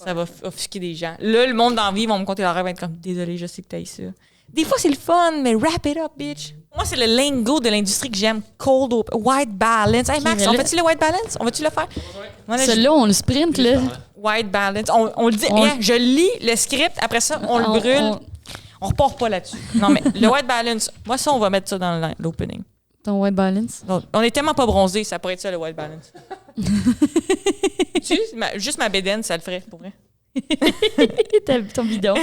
Ça va offusquer des gens. Là, le monde d'envie vont me compter leur rêve, va être comme, désolé, je sais que t'as ça. Des fois, c'est le fun, mais wrap it up, bitch. Moi, c'est le lingo de l'industrie que j'aime. Cold open, white balance. Hey, Max, on fait-tu le white balance? On va-tu le faire? Moi, celui-là, on le sprint, là. White balance. On le dit. Bien, je lis le script. Après ça, on le brûle. On repart pas là-dessus. Non, mais le white balance, moi, ça, on va mettre ça dans l'opening. Ton white balance? Donc, on est tellement pas bronzés, ça pourrait être ça, le white balance. Juste ma bédaine, ça le ferait, pour vrai. Ton bidon.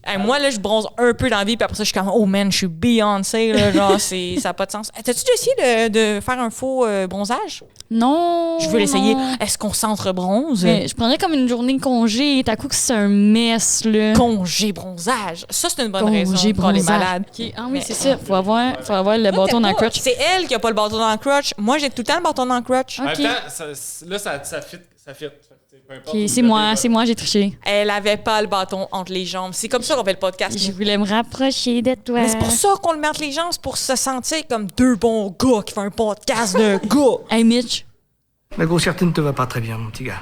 Hey, moi, là, je bronze un peu dans la vie, puis après ça, je suis comme, oh man, je suis Beyoncé, là, genre, ça n'a pas de sens. T'as-tu déjà essayé de faire un faux bronzage? Non. Je veux l'essayer. Est-ce qu'on s'entre-bronze? Je prendrais comme une journée de congé, t'as coup que c'est un mess, là. Congé bronzage. Ça, c'est une bonne raison pour les malades. Okay. Ah oui, c'est ça. Faut avoir le bâton dans le crotch. C'est elle qui a pas le bâton dans le crotch. Moi, j'ai tout le temps le bâton dans le crotch. Okay. En même temps, ça fit. Okay, c'est moi, j'ai triché. Elle avait pas le bâton entre les jambes. C'est comme ça qu'on fait le podcast. Je voulais me rapprocher de toi. Mais c'est pour ça qu'on le met entre les jambes, c'est pour se sentir comme deux bons gars qui font un podcast de gars. Hey Mitch. La grossièreté ne te va pas très bien, mon petit gars.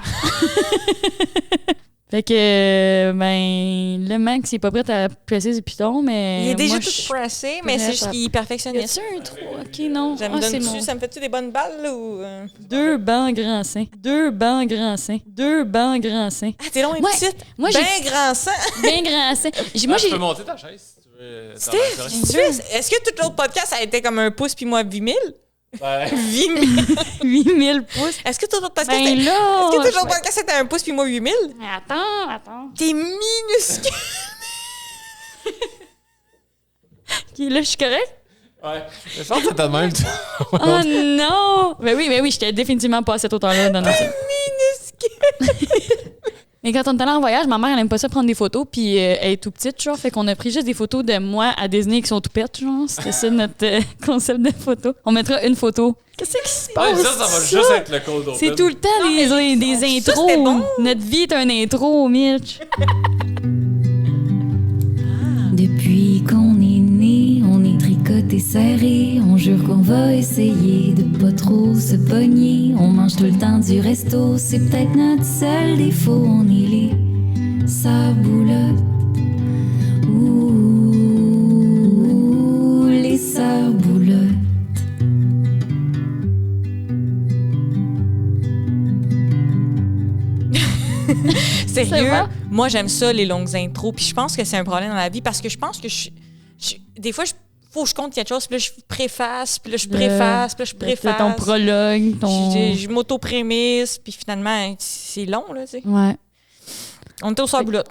Fait que, le Max, il est pas prêt à presser du piton, mais. Il est déjà tout pressé, mais c'est juste qu'il est perfectionniste. Y a-tu un trou? Ok, non. Ça me fait-tu des bonnes balles, là, ou. 2 bancs grands seins. 2 bancs grands seins. 2 bancs grands seins. Ah, t'es long et petite. Moi, ben grand seins. Ben grand seins. Moi, tu peux monter ta chaise si tu veux. Est-ce que tout l'autre podcast a été comme un pouce puis moi 8000? Ouais. 8000 pouces. Est-ce que tout l'autre podcast était un pouce puis moi 8000? Attends. T'es minuscule. OK, là, je suis correct? Ouais. Je pense que t'as de même. Oh non! Mais oui, j'étais définitivement pas à cette hauteur-là. T'es minuscule. Mais quand on est allé en voyage, ma mère, elle aime pas ça prendre des photos, puis elle est tout petite, genre. Fait qu'on a pris juste des photos de moi à Disney qui sont tout pètes, genre. C'était ça notre concept de photo. On mettra une photo. Qu'est-ce qui se passe? Ça va juste avec le cold open. C'est tout le temps des intros. Ça, bon. Notre vie est un intro, Mitch. Depuis qu'on est né, on est tricoté serré. On jure qu'on va essayer de pas trop se pogner. On mange tout le temps du resto, c'est peut-être notre seul défaut. On est les sarboulottes. Ouh, les sarboulottes. Sérieux, moi j'aime ça les longues intros, puis je pense que c'est un problème dans la vie parce que je pense que des fois faut que je compte quelque chose, puis là je préface, puis là je préface, puis là je préface. Ton prologue, je m'auto-prémisse, puis finalement c'est long là, tu sais. Ouais. On était aux sœurs boulottes.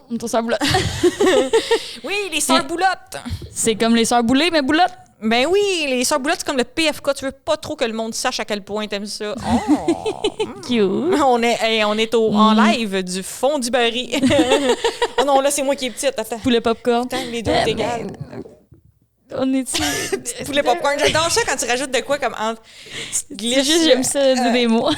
Oui, les sœurs boulottes. C'est comme les sœurs boulées, mais boulottes. Ben oui, les sœurs boulottes, c'est comme le PFK. Tu veux pas trop que le monde sache à quel point t'aimes ça. Oh! Cute! On est en live du fond du baril. Oh non, là, c'est moi qui est petite. Attends. Poulet popcorn. Attends, les deux sont égales. On est-tu? Poulet popcorn. J'adore ça quand tu rajoutes de quoi comme entre... J'aime ça dire des mots.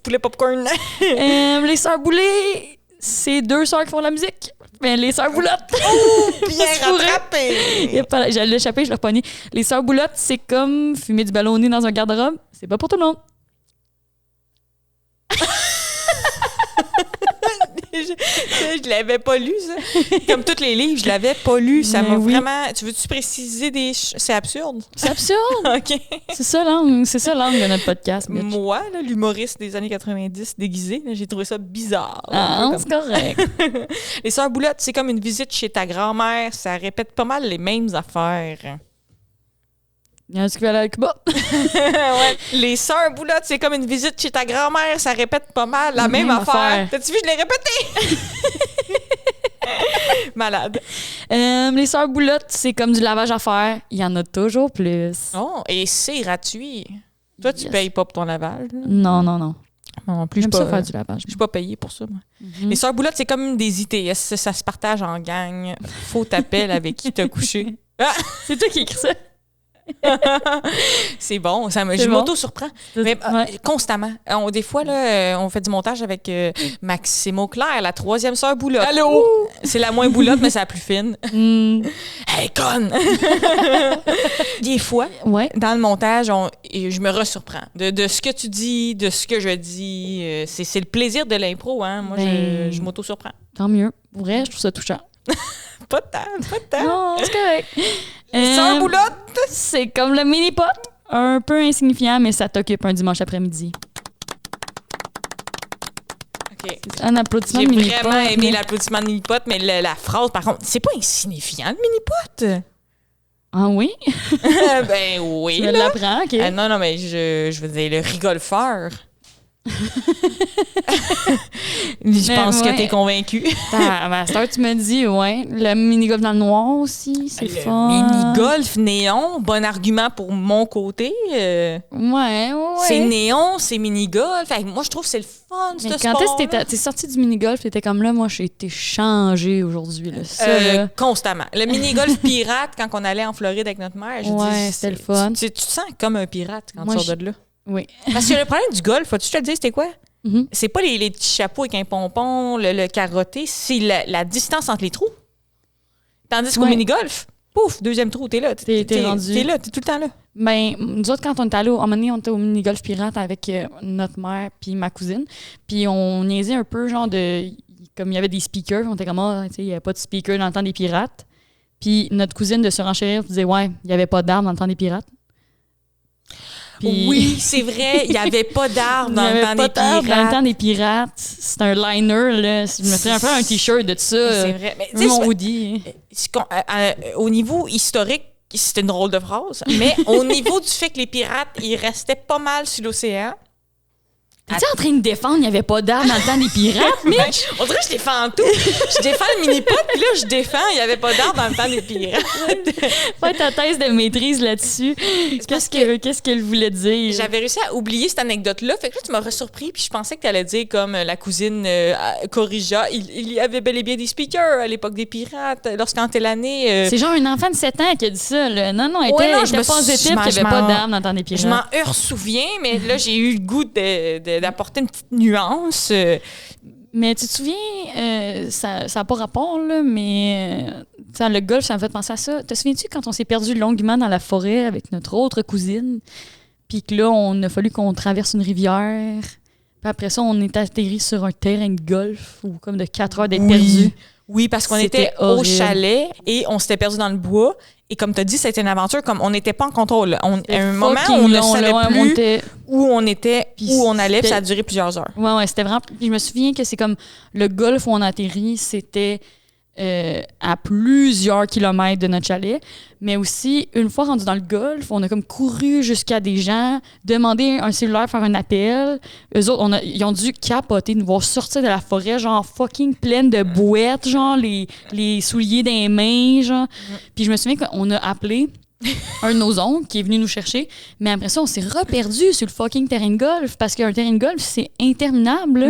Poulet popcorn. Les sœurs boulées, c'est 2 sœurs qui font la musique. Mais les sœurs boulottes. Oh, bien rattrapé. J'allais l'échapper, je l'ai repogné. Les sœurs boulottes, c'est comme fumer du ballonné dans un garde-robe. C'est pas pour tout le monde. Je l'avais pas lu, ça. Comme tous les livres, je l'avais pas lu. Ça m'a vraiment... Tu veux-tu préciser des... C'est absurde. C'est absurde. OK. C'est ça l'angle de notre podcast, Mitch. Moi, là, l'humoriste des années 90 déguisé, là, j'ai trouvé ça bizarre. Ah, c'est correct. Les sœurs boulottes, c'est comme une visite chez ta grand-mère. Ça répète pas mal les mêmes affaires. Il y a un qui va aller à Cuba. Ouais. Les sœurs boulottes, c'est comme une visite chez ta grand-mère. Ça répète pas mal la même affaire. T'as-tu vu, je l'ai répété? Malade. Les sœurs boulottes, c'est comme du lavage à faire. Il y en a toujours plus. Oh, et c'est gratuit. Toi, tu payes pas pour ton lavage? Là? Non. Non plus, je pas faire du lavage. Je suis pas payée pour ça, moi. Les sœurs boulottes, c'est comme des ITS. Ça se partage en gang. Faut t'appeler avec qui t'as couché. Ah! C'est toi qui écris ça? C'est bon, je bon. m'auto-surprends. Mais Ouais. constamment. Des fois, là, on fait du montage avec Maximo Claire, la 3e sœur boulotte. Allô? C'est la moins boulotte, mais c'est la plus fine. Hey, conne! Des fois, Ouais. dans le montage, je me resurprends de ce que tu dis, de ce que je dis. C'est le plaisir de l'impro, hein? Moi, je m'auto-surprends. Tant mieux. Pour vrai, je trouve ça touchant. Pas de temps. Non, c'est correct. Sœur boulotte! C'est comme le mini-pot. Un peu insignifiant, mais ça t'occupe un dimanche après-midi. OK. Un applaudissement J'ai de mini-pot. vraiment aimé mais- l'applaudissement de mini-pot, mais la phrase, par contre, c'est pas insignifiant, le mini-pot. Ah oui? Ben oui. Je là. l'apprends, OK. Non, mais je veux dire, le rigolfeur. Je pense que ouais. t'es convaincu. Ah, Master, tu me dis, ouais. Le mini-golf dans le noir aussi, c'est Le fun. mini-golf néon, bon argument pour mon côté. Ouais. C'est néon, c'est mini-golf. Fait que moi, je trouve que c'est le fun, Mais ce quand sport. est-ce que t'es sorti du mini-golf, t'étais comme là, moi, j'ai été changée aujourd'hui. Là. Ça, là. Constamment. Le mini-golf pirate, quand on allait en Floride avec notre mère, je Ouais, dis, c'était le fun. Tu te sens comme un pirate quand Moi, tu sors de là. Oui. Parce que le problème du golf, faut-tu te le dire, c'était quoi? Mhm. C'est pas les petits chapeaux avec un pompon, le carotté, c'est la distance entre les trous. Tandis qu'au Ouais. mini-golf, pouf, 2e trou, t'es là. T'es rendu. T'es là, t'es tout le temps là. Ben, nous autres, quand on était allés, à un moment donné, on était au mini-golf pirate avec notre mère puis ma cousine. Puis on niaisait un peu, genre de... Comme il y avait des speakers, on était comme, ah, tu sais, il n'y avait pas de speaker dans le temps des pirates. Puis notre cousine de surenchérir disait, ouais, il n'y avait pas d'armes dans le temps des pirates. Puis- Oui, c'est vrai, il n'y avait pas d'armes Il dans n'y le avait temps pas des d'armes dans le temps pirates. des pirates. C'est un liner, là. Je me ferais un peu un t-shirt de ça. C'est vrai. Mais, tu sais, Mon c'est- hoodie. au niveau historique, c'était une drôle de phrase, mais au niveau du fait que les pirates, ils restaient pas mal sur l'océan. T'es-tu en train de défendre, il n'y avait pas d'armes dans le temps des pirates, mais Ben, on dirait que je défends tout. Je défends le mini-pot, puis là, je défends, il n'y avait pas d'armes dans le temps des pirates. fais ta thèse de maîtrise là-dessus. parce Qu'est-ce qu'elle voulait dire? J'avais réussi à oublier cette anecdote-là. Fait que là, tu m'as ressurpris, puis je pensais que tu allais dire comme la cousine corrigea. Il y avait bel et bien des speakers à l'époque des pirates. Lorsqu'en telle année. C'est genre un enfant de 7 ans qui a dit ça. Là. Non, elle Ouais, était, non, je était me suis- positive je m'en- qu'il n'y je avait pas m'en- d'armes dans le temps des Je m'en pirates. souviens, mais là, j'ai eu le goût d'apporter une petite nuance. Mais tu te souviens, ça n'a pas rapport, là, mais le golf, ça me fait penser à ça. Te souviens-tu quand on s'est perdu longuement dans la forêt avec notre autre cousine, puis que là, on a fallu qu'on traverse une rivière, puis après ça, on est atterri sur un terrain de golf, ou comme de 4 heures d'être perdu. Oui, parce qu'on C'était était au horrible. chalet et on s'était perdu dans le bois. Et comme tu as dit, c'était une aventure comme on n'était pas en contrôle. À un moment, on ne savait plus où on était, Puis où on allait, puis ça a c'était- duré plusieurs heures. Ouais, c'était vraiment. Puis je me souviens que c'est comme le golf où on a atterri, c'était à plusieurs kilomètres de notre chalet. Mais aussi, une fois rendu dans le golf, on a comme couru jusqu'à des gens, demandé un cellulaire, faire un appel. Eux autres, ils ont dû capoter, nous voir sortir de la forêt, genre fucking pleine de bouettes, genre les souliers des mains, genre. Puis je me souviens qu'on a appelé un de nos oncles qui est venu nous chercher, mais après ça, on s'est reperdu sur le fucking terrain de golf parce qu'un terrain de golf, c'est interminable. là.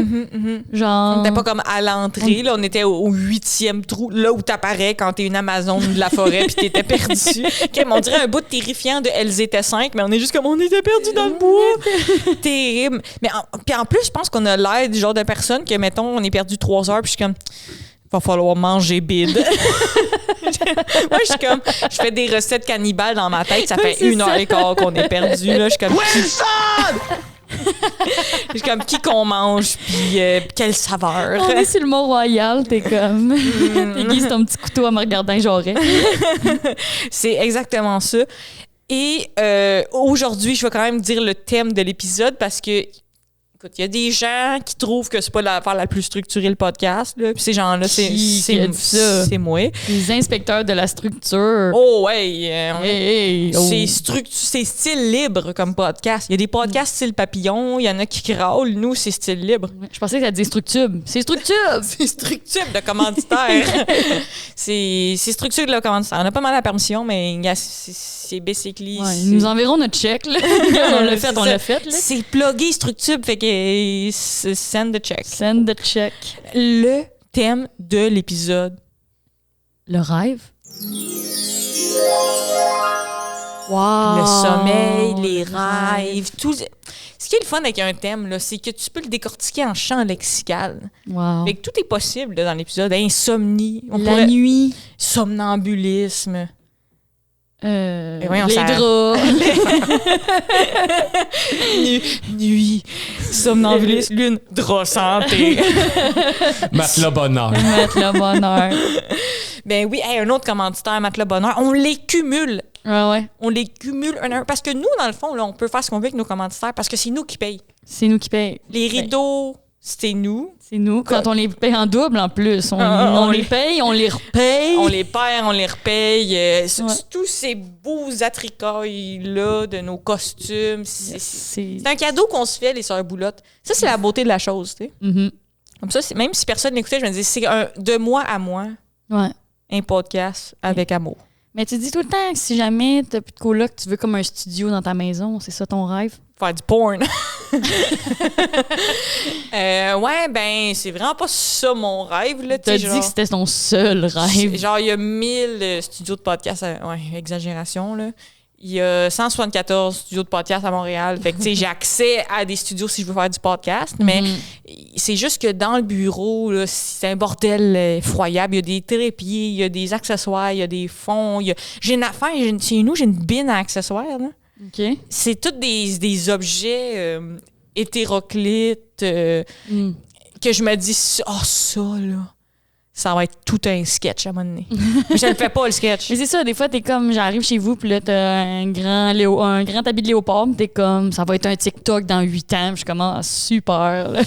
Genre. On n'était pas comme à l'entrée, là, on était au 8e trou, là où t'apparais quand t'es une Amazone de la forêt puis t'étais perdu. Okay, mais on dirait un bout terrifiant de Elles étaient 5, mais on est juste comme on était perdu dans le bois. Terrible. Mais puis en plus, je pense qu'on a l'air du genre de personne que, mettons, on est perdu 3 heures puis je suis comme... Va falloir manger bide. Moi, je suis comme, je fais des recettes cannibales dans ma tête. Ça fait c'est 1h15 qu'on est perdu. Là. Je suis comme, je suis comme, qui qu'on mange, puis quelle saveur. On est sur le Mont-Royal, t'es comme. T'aiguises ton petit couteau en me regardant, j'aurais. C'est exactement ça. Et aujourd'hui, je vais quand même dire le thème de l'épisode parce que, écoute, il y a des gens qui trouvent que c'est pas l'affaire la plus structurée, le podcast. Là. Puis ces gens-là, Qui a dit ça? c'est moi. Les inspecteurs de la structure. Oh, ouais. Hey, oh. C'est style libre comme podcast. Il y a des podcasts style papillon, il y en a qui crâlent. Nous, c'est style libre. Je pensais que ça disait Structube. C'est Structube! C'est structure de commanditaire. c'est structure de le commanditaire. On a pas mal la permission, mais c'est basically... Ouais, c'est- ils nous enverront notre chèque. Là. on l'a fait, C'est on ça. l'a fait. Là. C'est plugué structure, fait que send the check. Send the check. Le thème de l'épisode. Le rêve. Wow. Le sommeil, les rêves, tout. Ce qui est le fun avec un thème, là, c'est que tu peux le décortiquer en champ lexical. Wow. Fait que tout est possible là, dans l'épisode. Insomnie, Nuit. somnambulisme. Voyons, Les ça- draps. Nuit, somnambulisme, lune, drap santé. Matelas bonheur. Mettre le bonheur. Ben oui, un autre commanditaire, Matelas Bonheur, on les cumule. Ouais. On les cumule un à un. Parce que nous, dans le fond, là, on peut faire ce qu'on veut avec nos commanditaires parce que c'est nous qui payent. C'est nous qui payons. Les rideaux, c'est nous. C'est nous. Quand on les paye en double, en plus. On on les paye, on les repaye. On les perd, on les repaye. Ouais. Tous ces beaux attricailles-là de nos costumes. C'est C'est... un cadeau qu'on se fait, les sœurs boulottes. Ça, c'est la beauté de la chose, tu sais. Mhm. Comme ça, même si personne n'écoutait, je me disais, c'est de moi à moi, Ouais. un podcast avec amour. Mais tu dis tout le temps que si jamais t'as plus de coloc, tu veux comme un studio dans ta maison. C'est ça ton rêve? Faire du porn. Ouais, ben, c'est vraiment pas ça mon rêve, là. T'as tu dit sais, genre, que c'était ton seul rêve. genre, il y a 1000 studios de podcast. Ouais, exagération, là. Il y a 174 studios de podcast à Montréal. Fait que, tu sais, j'ai accès à des studios si je veux faire du podcast. Mais c'est juste que dans le bureau, là, c'est un bordel effroyable. Il y a des trépieds, il y a des accessoires, il y a des fonds. J'ai une affaire, chez nous, j'ai une bine à accessoires, là. OK. C'est tous des objets hétéroclites que je me dis, ça, là, ça va être tout un sketch à un moment donné. Mais je le fais pas, le sketch. Mais c'est ça, des fois, t'es comme, j'arrive chez vous, puis là, t'as un grand habit de léopard, puis t'es comme, ça va être un TikTok dans 8 ans. Puis je suis comme, ah, super. Là.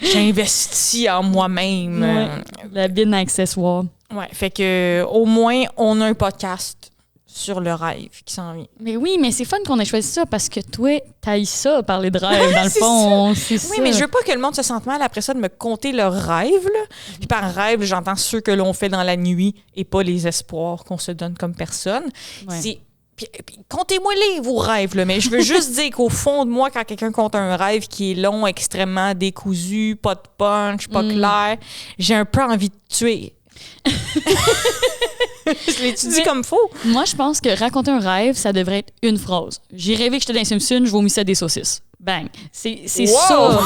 J'ai investi en moi-même. Ouais. La bine à accessoires. Ouais, fait que au moins, on a un podcast sur le rêve qui s'en vient. Mais oui, mais c'est fun qu'on ait choisi ça parce que toi, t'haïs ça, parler de rêve, dans le C'est fond. C'est ça. Oui, mais je veux pas que le monde se sente mal après ça de me conter leurs rêves. Là. Puis par rêve, j'entends ceux que l'on fait dans la nuit et pas les espoirs qu'on se donne comme personne. Ouais. Puis comptez-moi-les, vos rêves, là, mais je veux juste dire qu'au fond de moi, quand quelqu'un compte un rêve qui est long, extrêmement décousu, pas de punch, pas clair, j'ai un peu envie de tuer. Je l'étudie comme faux. Moi, je pense que raconter un rêve, ça devrait être une phrase. J'ai rêvé que j'étais dans les Simpsons, je vomissais des saucisses. Bang. C'est Wow! ça.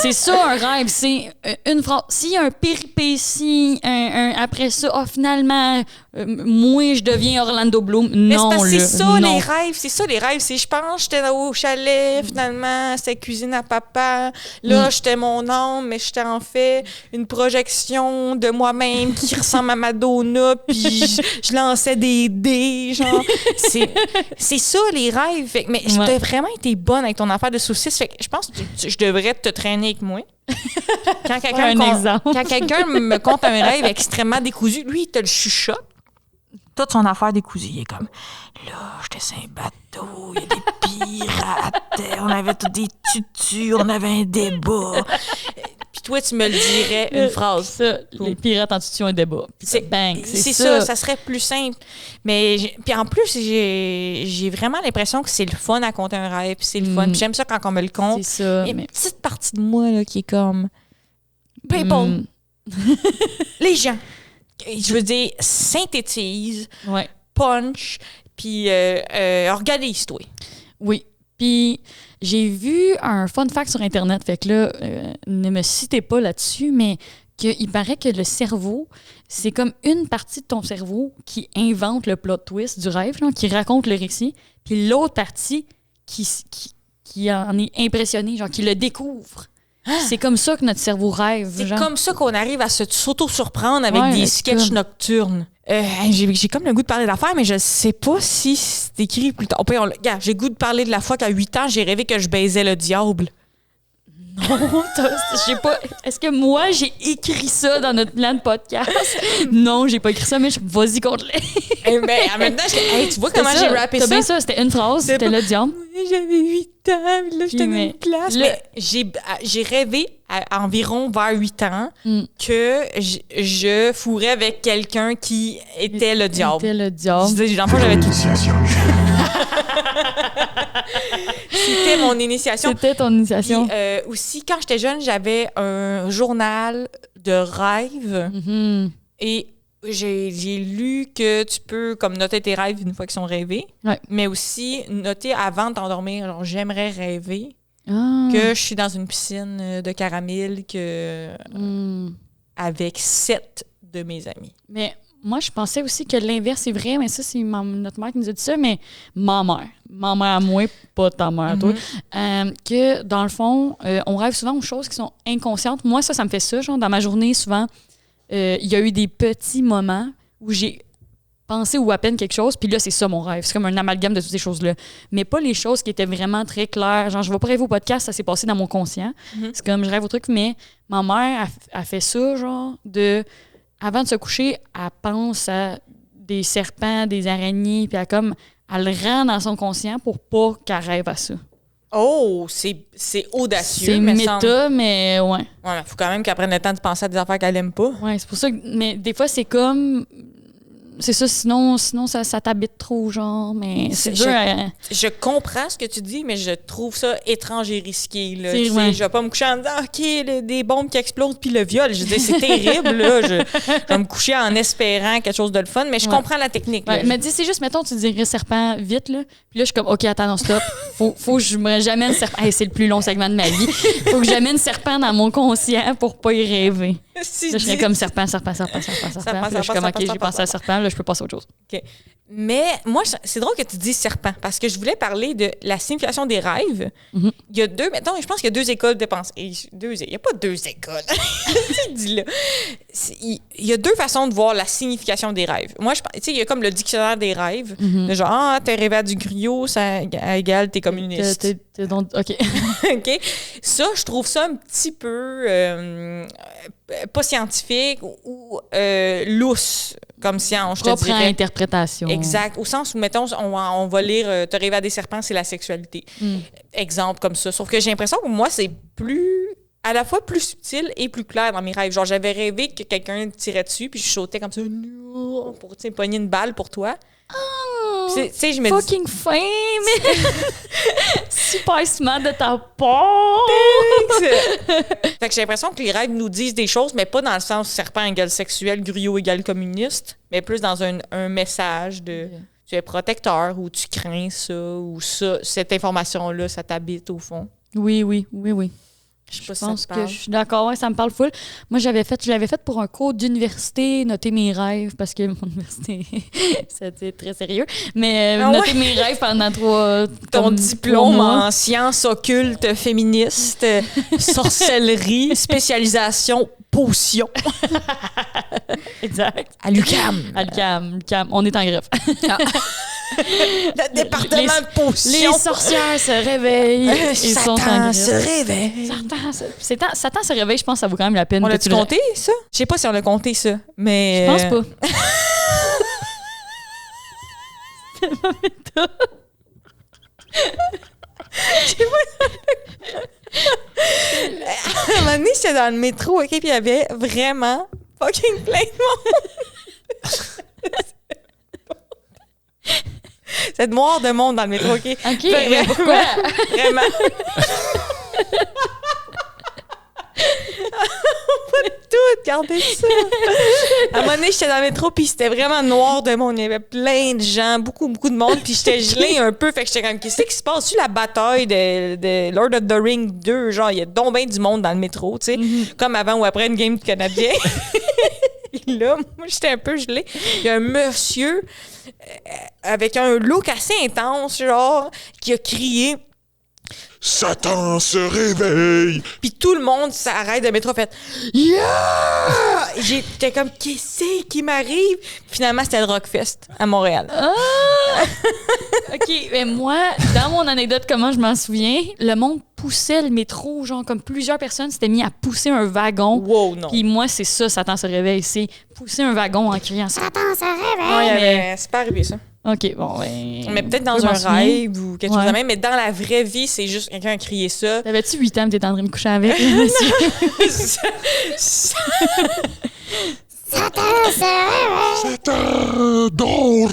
C'est ça, un rêve. C'est une phrase. S'il y a un péripétie, après ça, finalement, moi, je deviens Orlando Bloom. Mais Non, c'est parce que là, c'est ça, non. les rêves. C'est ça, les rêves. Je pense, j'étais au chalet, finalement, c'était cuisine à papa. Là, j'étais mon âme, mais j'étais en fait une projection de moi-même qui ressemble à Madonna, puis je lançais des dés, genre. C'est ça, les rêves. Fait que, mais Ouais. t'as vraiment été bonne avec ton affaire de saucisses. Fait que je pense que je devrais te traîner avec moi. Quand quelqu'un me conte un rêve extrêmement décousu, lui, il te le chuchote. Toute son affaire décousue, il est comme là, j'étais sur un bateau, il y a des pirates, on avait tous des tutus, on avait un débat. Puis toi, tu me le dirais une phrase. Ça, les pirates en tutu un débat. Puis bang, C'est ça, ça serait plus simple. Mais puis en plus, j'ai vraiment l'impression que c'est le fun à compter un rêve, puis c'est le fun. Puis j'aime ça quand on me le compte. C'est ça. Il y a une petite partie de moi là, qui est comme people. Les gens. Je veux dire, synthétise, Ouais. punch, puis organise-toi. Oui. Puis j'ai vu un fun fact sur Internet, fait que là, ne me citez pas là-dessus, mais qu'il paraît que le cerveau, c'est comme une partie de ton cerveau qui invente le plot twist du rêve, genre, qui raconte le récit, puis l'autre partie qui en est impressionnée, genre qui le découvre. C'est comme ça que notre cerveau rêve. C'est genre. comme ça qu'on arrive à s'auto-surprendre avec Ouais, des c'est sketchs comme- nocturnes. J'ai comme le goût de parler d'affaires, mais je sais pas si c'est écrit plus tard. Regarde, j'ai le goût de parler de la fois qu'à 8 ans, j'ai rêvé que je baisais le diable. Je sais pas. Est-ce que moi, j'ai écrit ça dans notre plan de podcast? Non, j'ai pas écrit ça, mais vas-y, compte-le. Mais en même temps, tu vois comment j'ai rappé T'as ça? bien ça, c'était une phrase, C'était c'était pas- le diable. J'avais 8 ans, puis là, j'étais dans mais une classe. là- Mais j'ai rêvé à environ vers 8 ans que je fourrais avec quelqu'un qui était le diable. C'était le diable. L'enfant, j'avais tout ça. C'était mon initiation. C'était ton initiation. Puis, aussi, quand j'étais jeune, j'avais un journal de rêve Mhm. et J'ai lu que tu peux comme noter tes rêves une fois qu'ils sont rêvés, mais aussi noter avant de t'endormir, genre j'aimerais rêver que je suis dans une piscine de caramel avec 7 de mes amis. Mais moi, je pensais aussi que l'inverse est vrai, mais ça, c'est notre mère qui nous a dit ça, mais ma mère à moi, pas ta mère à toi, que dans le fond, on rêve souvent aux choses qui sont inconscientes. Moi, ça me fait ça, genre dans ma journée, souvent, il y a eu des petits moments où j'ai pensé ou à peine quelque chose, puis là, c'est ça mon rêve. C'est comme un amalgame de toutes ces choses-là. Mais pas les choses qui étaient vraiment très claires. Genre, je vais pas rêver au podcast, ça s'est passé dans mon conscient. C'est comme, je rêve au truc, mais ma mère a fait ça, genre, avant de se coucher, elle pense à des serpents, des araignées, puis elle le rend dans son conscient pour pas qu'elle rêve à ça. Oh, c'est audacieux. C'est méta, mais ouais. Ouais, faut quand même qu'elle prenne le temps de penser à des affaires qu'elle aime pas. Ouais, c'est pour ça que... Mais des fois, c'est comme... C'est ça, sinon ça t'habite trop, genre, mais c'est dur Je comprends ce que tu dis, mais je trouve ça étrange et risqué, là. Je vais pas me coucher en disant « OK, des bombes qui explosent puis le viol ». Je dis c'est terrible, là. Je vais me coucher en espérant quelque chose de le fun, mais je comprends la technique. Ouais, mais dis, c'est juste, mettons, tu dirais serpent vite, là. Puis là, je suis comme « OK, attends, non, stop. Faut que j'amène serpent. Hey, c'est le plus long segment de ma vie. Faut que j'amène serpent dans mon conscient pour pas y rêver. » Là, je serais comme serpent. Puis là, je suis comme OK, j'ai pensé à serpent, là, je peux passer à autre chose. OK. Mais moi, c'est drôle que tu dis serpent, parce que je voulais parler de la signification des rêves. Il y a je pense qu'il y a 2 écoles de pensée. Il n'y a pas 2 écoles. Dis-le. Il y a 2 façons de voir la signification des rêves. Moi, tu sais, il y a comme le dictionnaire des rêves. De genre, t'es rêvé à du griot, ça égale t'es communiste. OK. OK. Ça, je trouve ça un petit peu pas scientifique ou lousse comme science, je te dirais. Propre à interprétation. Exact. Au sens où, mettons, on va lire « Te rêver à des serpents, c'est la sexualité ». Exemple comme ça. Sauf que j'ai l'impression que moi, c'est à la fois plus subtil et plus clair dans mes rêves. Genre, j'avais rêvé que quelqu'un tirait dessus, puis je sautais comme ça pour pogner une balle pour toi. Oh, je me fucking fame! Super smart de ta part! Fait que j'ai l'impression que les rêves nous disent des choses, mais pas dans le sens serpent égale sexuel, griot égale communiste, mais plus dans un message de tu es protecteur ou tu crains ça ou ça, cette information-là, ça t'habite au fond. Oui. Je pense que je suis d'accord, ouais, ça me parle full. Moi, je l'avais fait pour un cours d'université, noter mes rêves, parce que mon université, c'était très sérieux. Mais noter mes rêves pendant 3 Ton diplôme en sciences occultes féministes, sorcellerie, spécialisation, potion. Exact. À l'UQAM. On est en greffe. Le département de potions. Les sorcières se réveillent. Satan se réveille. Satan se réveille, je pense que ça vaut quand même la peine. On l'a-tu compté, ça? Je sais pas si on l'a compté, ça, mais... Je pense pas. C'est tellement méta. À un moment donné, j'étais dans le métro, OK, puis il y avait vraiment fucking plein de monde. C'est noir de monde dans le métro, OK? OK, mais pourquoi? Vraiment. On va tout garder ça. À un moment donné, j'étais dans le métro, puis c'était vraiment noir de monde. Il y avait plein de gens, beaucoup de monde, puis j'étais gelée un peu. Fait que j'étais comme, qu'est-ce qui se passe? Sur la bataille de Lord of the Rings 2, genre, il y a donc bien du monde dans le métro, tu sais, comme avant ou après une game de Canadien. Là, moi, j'étais un peu gelée. Il y a un monsieur avec un look assez intense, genre, qui a crié « Satan se réveille! » Puis tout le monde s'arrête de métro, fait « Yeah! » J'étais comme « Qu'est-ce qui m'arrive? » Finalement, c'était le Rockfest à Montréal. Ah! OK, mais moi, dans mon anecdote, comment je m'en souviens, le monde poussait le métro, genre comme plusieurs personnes s'étaient mis à pousser un wagon. Wow, non. Puis moi, c'est ça, Satan se réveille, c'est pousser un wagon en criant « Satan se réveille! » Ouais, c'est pas arrivé, ça. OK, bon, ouais. Mais peut-être dans un rêve ou quelque chose de même, mais dans la vraie vie, c'est juste quelqu'un a crié ça. T'avais-tu 8 ans et t'étais en train de me coucher avec? Satan se réveille! Satan dort!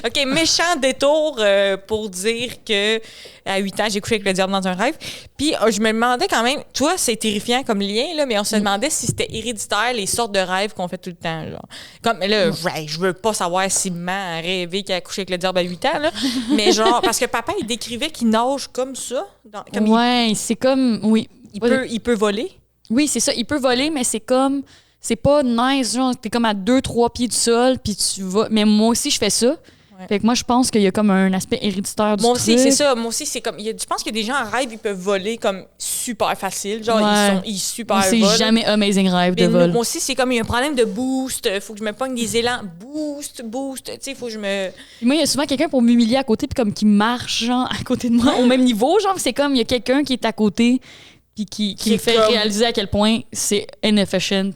OK, méchant détour pour dire que à 8 ans, j'ai couché avec le diable dans un rêve. Puis je me demandais quand même, toi, c'est terrifiant comme lien, là, mais on se demandait si c'était héréditaire, les sortes de rêves qu'on fait tout le temps. Genre. Comme là, je veux pas savoir si maman a rêvé qu'elle a couché avec le diable à 8 ans, là, mais genre, parce que papa, il décrivait qu'il nage comme ça. Comme c'est comme... Oui. il peut voler. Oui, c'est ça. Il peut voler, mais c'est comme... C'est pas nice, genre, t'es comme à 2-3 pieds du sol, puis tu vas... Mais moi aussi, je fais ça. Ouais. Fait que moi, je pense qu'il y a comme un aspect héréditaire du truc. Moi aussi, c'est ça. Moi aussi, c'est comme... je pense qu'il y a des gens en rêve, ils peuvent voler comme super facile. Genre, ils super volent. C'est jamais amazing rêve de vol. Moi aussi, c'est comme il y a un problème de boost. Faut que je me pogne des élans. Boost. Tu sais, faut que je me... Puis moi, il y a souvent quelqu'un pour m'humilier à côté, puis comme qui marche, genre, à côté de moi, au même niveau. Genre, c'est comme, il y a quelqu'un qui est à côté, puis qui me fait réaliser à quel point c'est inefficient,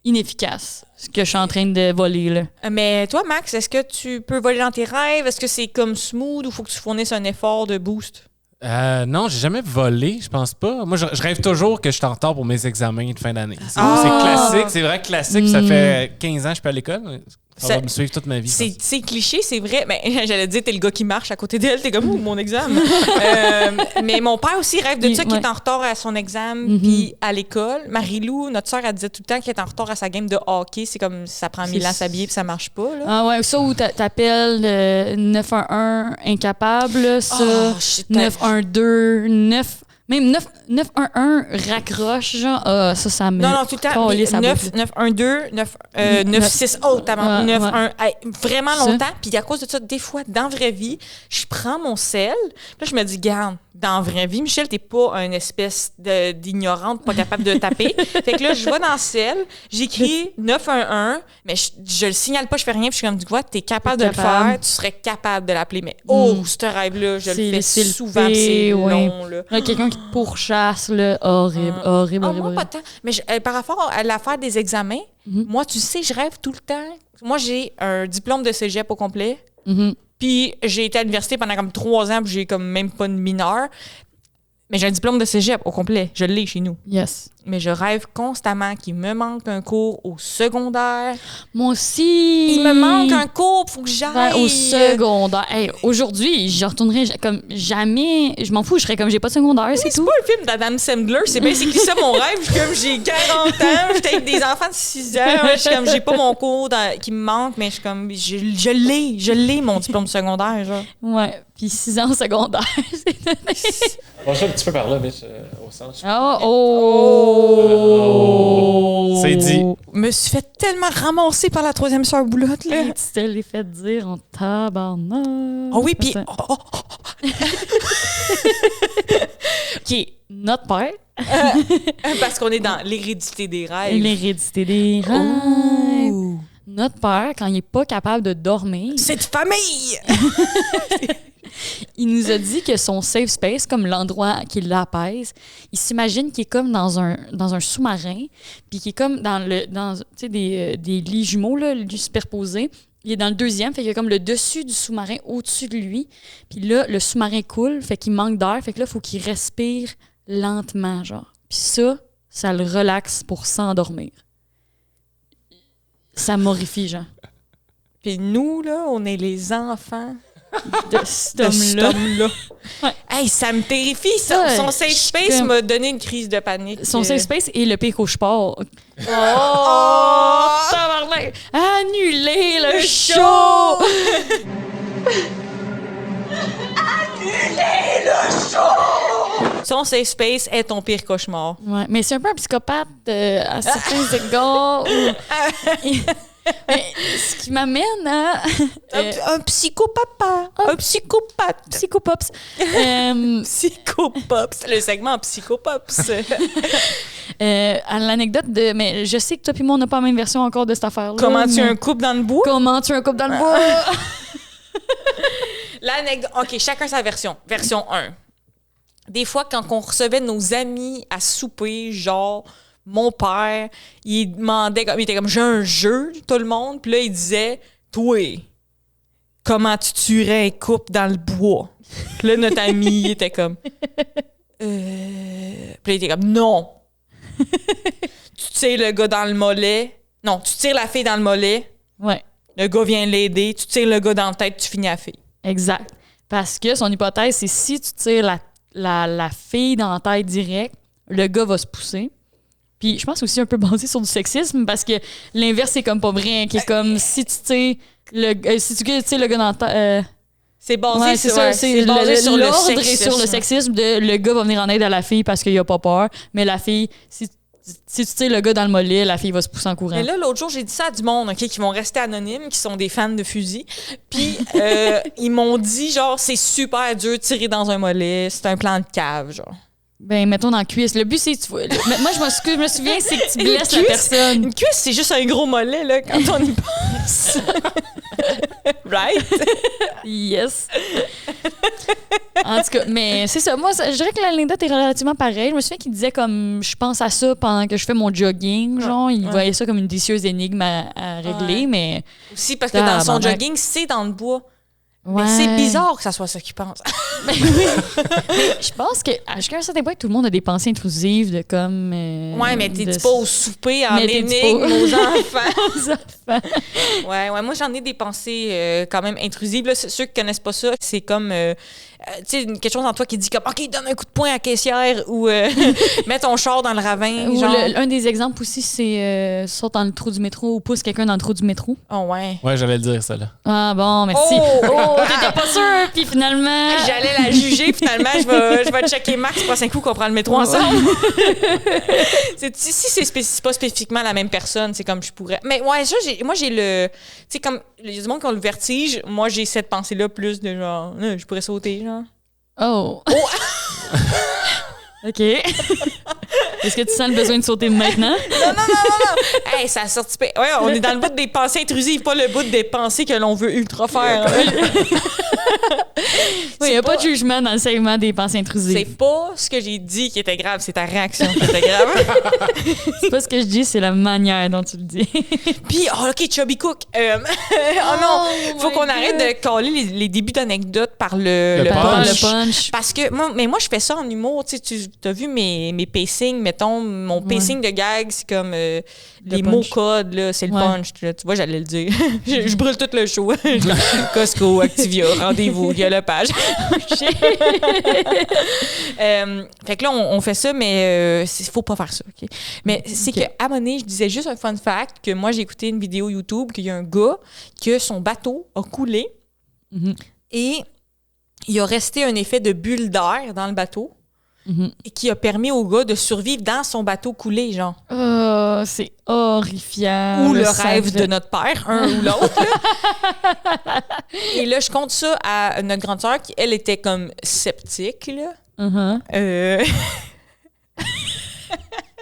inefficace, ce que je suis en train de voler, là. Mais toi, Max, est-ce que tu peux voler dans tes rêves? Est-ce que c'est comme smooth ou faut que tu fournisses un effort de boost? Non, j'ai jamais volé, je pense pas. Moi, je rêve toujours que je suis en retard pour mes examens de fin d'année. C'est classique, c'est vrai classique. Ça fait 15 ans que je suis pas à l'école. Ça va me suivre toute ma vie. C'est cliché, c'est vrai. Mais j'allais dire, t'es le gars qui marche à côté d'elle. T'es comme, mon examen. Mais mon père aussi rêve de ça, qu'il est en retard à son examen puis à l'école. Marie-Lou, notre sœur, elle disait tout le temps qu'elle est en retard à sa game de hockey. C'est comme, ça prend 1000 ans à s'habiller puis ça marche pas. Là. Ah ouais, ça où t'appelles 911 incapable, ça, 912, 9... Même 911 raccroche, genre, ça me... Non, tout le temps. 912, 96, t'as 91, vraiment longtemps. Puis à cause de ça, des fois, dans la vraie vie, je prends mon sel, puis là, je me dis, garde, dans la vraie vie, Michel, t'es pas une espèce d'ignorante pas capable de taper. Fait que là, je vais dans le sel, j'écris 911, mais je le signale pas, je fais rien, puis je suis comme, du coup, t'es capable de le faire, tu serais capable de l'appeler. Mais ce rêve-là, je le fais souvent, c'est long, là. Quelqu'un qui te pourchasse, là, horrible. Moi, pas tant. Mais par rapport à l'affaire des examens, moi, tu sais, je rêve tout le temps. Moi, j'ai un diplôme de cégep au complet. Puis j'ai été à l'université pendant comme 3 ans, puis j'ai comme même pas de mineur. Mais j'ai un diplôme de cégep au complet. Je l'ai chez nous. Yes. Mais je rêve constamment qu'il me manque un cours au secondaire. Moi aussi. Il me manque un cours, faut que j'aille. Au secondaire. Hey, aujourd'hui, je retournerai comme jamais. Je m'en fous, je serais comme j'ai pas de secondaire, c'est tout. C'est pas un film d'Adam Sandler, c'est basically ça mon rêve. Je suis comme j'ai 40 ans, j'étais avec des enfants de 6 ans. Je suis comme j'ai pas mon cours qui me manque, mais je suis comme je l'ai mon diplôme secondaire. Genre. Ouais. Puis 6 ans au secondaire. On va un petit peu par là, bitch, au centre. C'est dit. Je me suis fait tellement ramasser par la troisième sœur boulotte, là. Tu te l'es fait dire en tabarnak. Oh oui, puis... OK, notre père. Parce qu'on est dans l'hérédité des rêves. L'hérédité des rêves. Notre père, quand il n'est pas capable de dormir... Cette famille! Il nous a dit que son safe space, comme l'endroit qui l'apaise, il s'imagine qu'il est comme dans un sous-marin, puis qu'il est comme dans des lits jumeaux, là, lits superposés. Il est dans le deuxième, fait qu'il y a comme le dessus du sous-marin au-dessus de lui. Puis là, le sous-marin coule, fait qu'il manque d'air, fait que là, il faut qu'il respire lentement, genre. Puis ça le relaxe pour s'endormir. Ça m'horrifie, genre. Puis nous, là, on est les enfants de cet homme-là. Ouais. Hey, ça me terrifie. Son safe space m'a donné une crise de panique. Son safe space est le pire cauchemar. Tabarnak! Annuler le show! Annuler le show! Son safe space est ton pire cauchemar. Ouais, mais c'est un peu un psychopathe à certains égards. Mais ce qui m'amène à... un psychopapa. Un psychopathe. Psychopops. Psychopops. Le segment Psychopops. À l'anecdote de... Mais je sais que toi et moi, on n'a pas la même version encore de cette affaire-là. Comment tuer un couple dans le bois? Comment tuer un couple dans le bois? L'anecdote... OK, chacun sa version. Version 1. Des fois, quand on recevait nos amis à souper, genre... Mon père, il demandait, il était comme, j'ai un jeu, tout le monde. Puis là, il disait, toi, comment tu tuerais un couple dans le bois? Puis là, notre ami, il était comme, Puis là, il était comme, non. Tu tires le gars dans le mollet. Non, tu tires la fille dans le mollet. Ouais. Le gars vient l'aider, tu tires le gars dans la tête, tu finis la fille. Exact. Parce que son hypothèse, c'est si tu tires la fille dans la tête direct, le gars va se pousser. Puis je pense aussi un peu basé sur du sexisme parce que l'inverse, c'est comme pas vrai. Qui est comme si tu tires le gars dans la tête. C'est basé, Ouais, c'est ça. C'est basé sur le l'ordre et sexisme. sur le sexisme de le gars va venir en aide à la fille parce qu'il a pas peur. Mais la fille, si tu tires le gars dans le mollet, la fille va se pousser en courant. Mais là, l'autre jour, j'ai dit ça à du monde, OK, qui vont rester anonymes, qui sont des fans de fusils. Puis, ils m'ont dit, genre, c'est super dur de tirer dans un mollet, c'est un plan de cave, genre. Ben, mettons dans la cuisse. Le but, c'est que moi, je me souviens, c'est que tu blesses la personne. Une cuisse, c'est juste un gros mollet, là, quand on y pense. Right? Yes. En tout cas, mais c'est ça. Moi, je dirais que l'anecdote est relativement pareille. Je me souviens qu'il disait comme je pense à ça pendant que je fais mon jogging. Genre, il voyait ça comme une délicieuse énigme à régler, mais. Aussi parce que dans son jogging, c'est dans le bois. Ouais. Mais c'est bizarre que ça soit ça qu'il pense. Mais je pense que jusqu'à un certain point, tout le monde a des pensées intrusives de comme. Ouais, mais t'es pas au souper en Mais t'es énigme pas- aux enfants. aux enfants. Ouais, moi j'en ai des pensées quand même intrusives. Là, ceux qui connaissent pas ça, c'est comme tu sais, quelque chose en toi qui dit comme OK, donne un coup de poing à la caissière ou mets ton char dans le ravin. Ou Genre. un des exemples aussi, c'est saute dans le trou du métro ou pousse quelqu'un dans le trou du métro. Oh ouais. Ouais, j'allais le dire, ça, là. Ah bon, merci. Oh! T'étais pas sûr, puis finalement. J'allais la juger, finalement, je vais checker Max prochain coup qu'on prend le métro ensemble. Si c'est pas spécifiquement la même personne, c'est comme je pourrais. Mais ouais, ça, moi, j'ai le. Tu sais, comme il y a du monde qui ont le vertige, moi, j'ai cette pensée-là plus de genre, je pourrais sauter, genre. Oh. OK. Est-ce que tu sens le besoin de sauter maintenant? Non. Hey, ça a sorti. Ouais, on est dans le bout des pensées intrusives, pas le bout des pensées que l'on veut ultra faire. Oui, il n'y a pas de jugement dans le segment des pensées C'est intrusives. pas ce que j'ai dit qui était grave, c'est ta réaction qui était grave. C'est pas ce que je dis, c'est la manière dont tu le dis. Puis, OK, Chubby Cook. Oh non, faut my qu'on God. arrête de caler les débuts d'anecdotes par le punch. punch. Le punch. Parce que moi, je fais ça en humour. Tu as vu mes pacings, mettons, mon pacing de gag, c'est comme les mots punch. codes, là, c'est le Ouais. punch. Tu vois, j'allais le dire. je brûle tout le show. Costco, Activia, rendez-vous, il y a le page. Fait que là, on fait ça, mais faut pas faire ça. OK? Mais c'est OK. qu'à un moment donné, je disais juste un fun fact que moi, j'ai écouté une vidéo YouTube qu'il y a un gars que son bateau a coulé Mhm. et il a resté un effet de bulle d'air dans le bateau Mhm. et qui a permis au gars de survivre dans son bateau coulé, genre. Oh, c'est horrifiant. Ou le ça rêve fait- de notre père, un ou l'autre. là. Et là, je compte ça à notre grande sœur qui, elle, était comme sceptique, là. Uh-huh.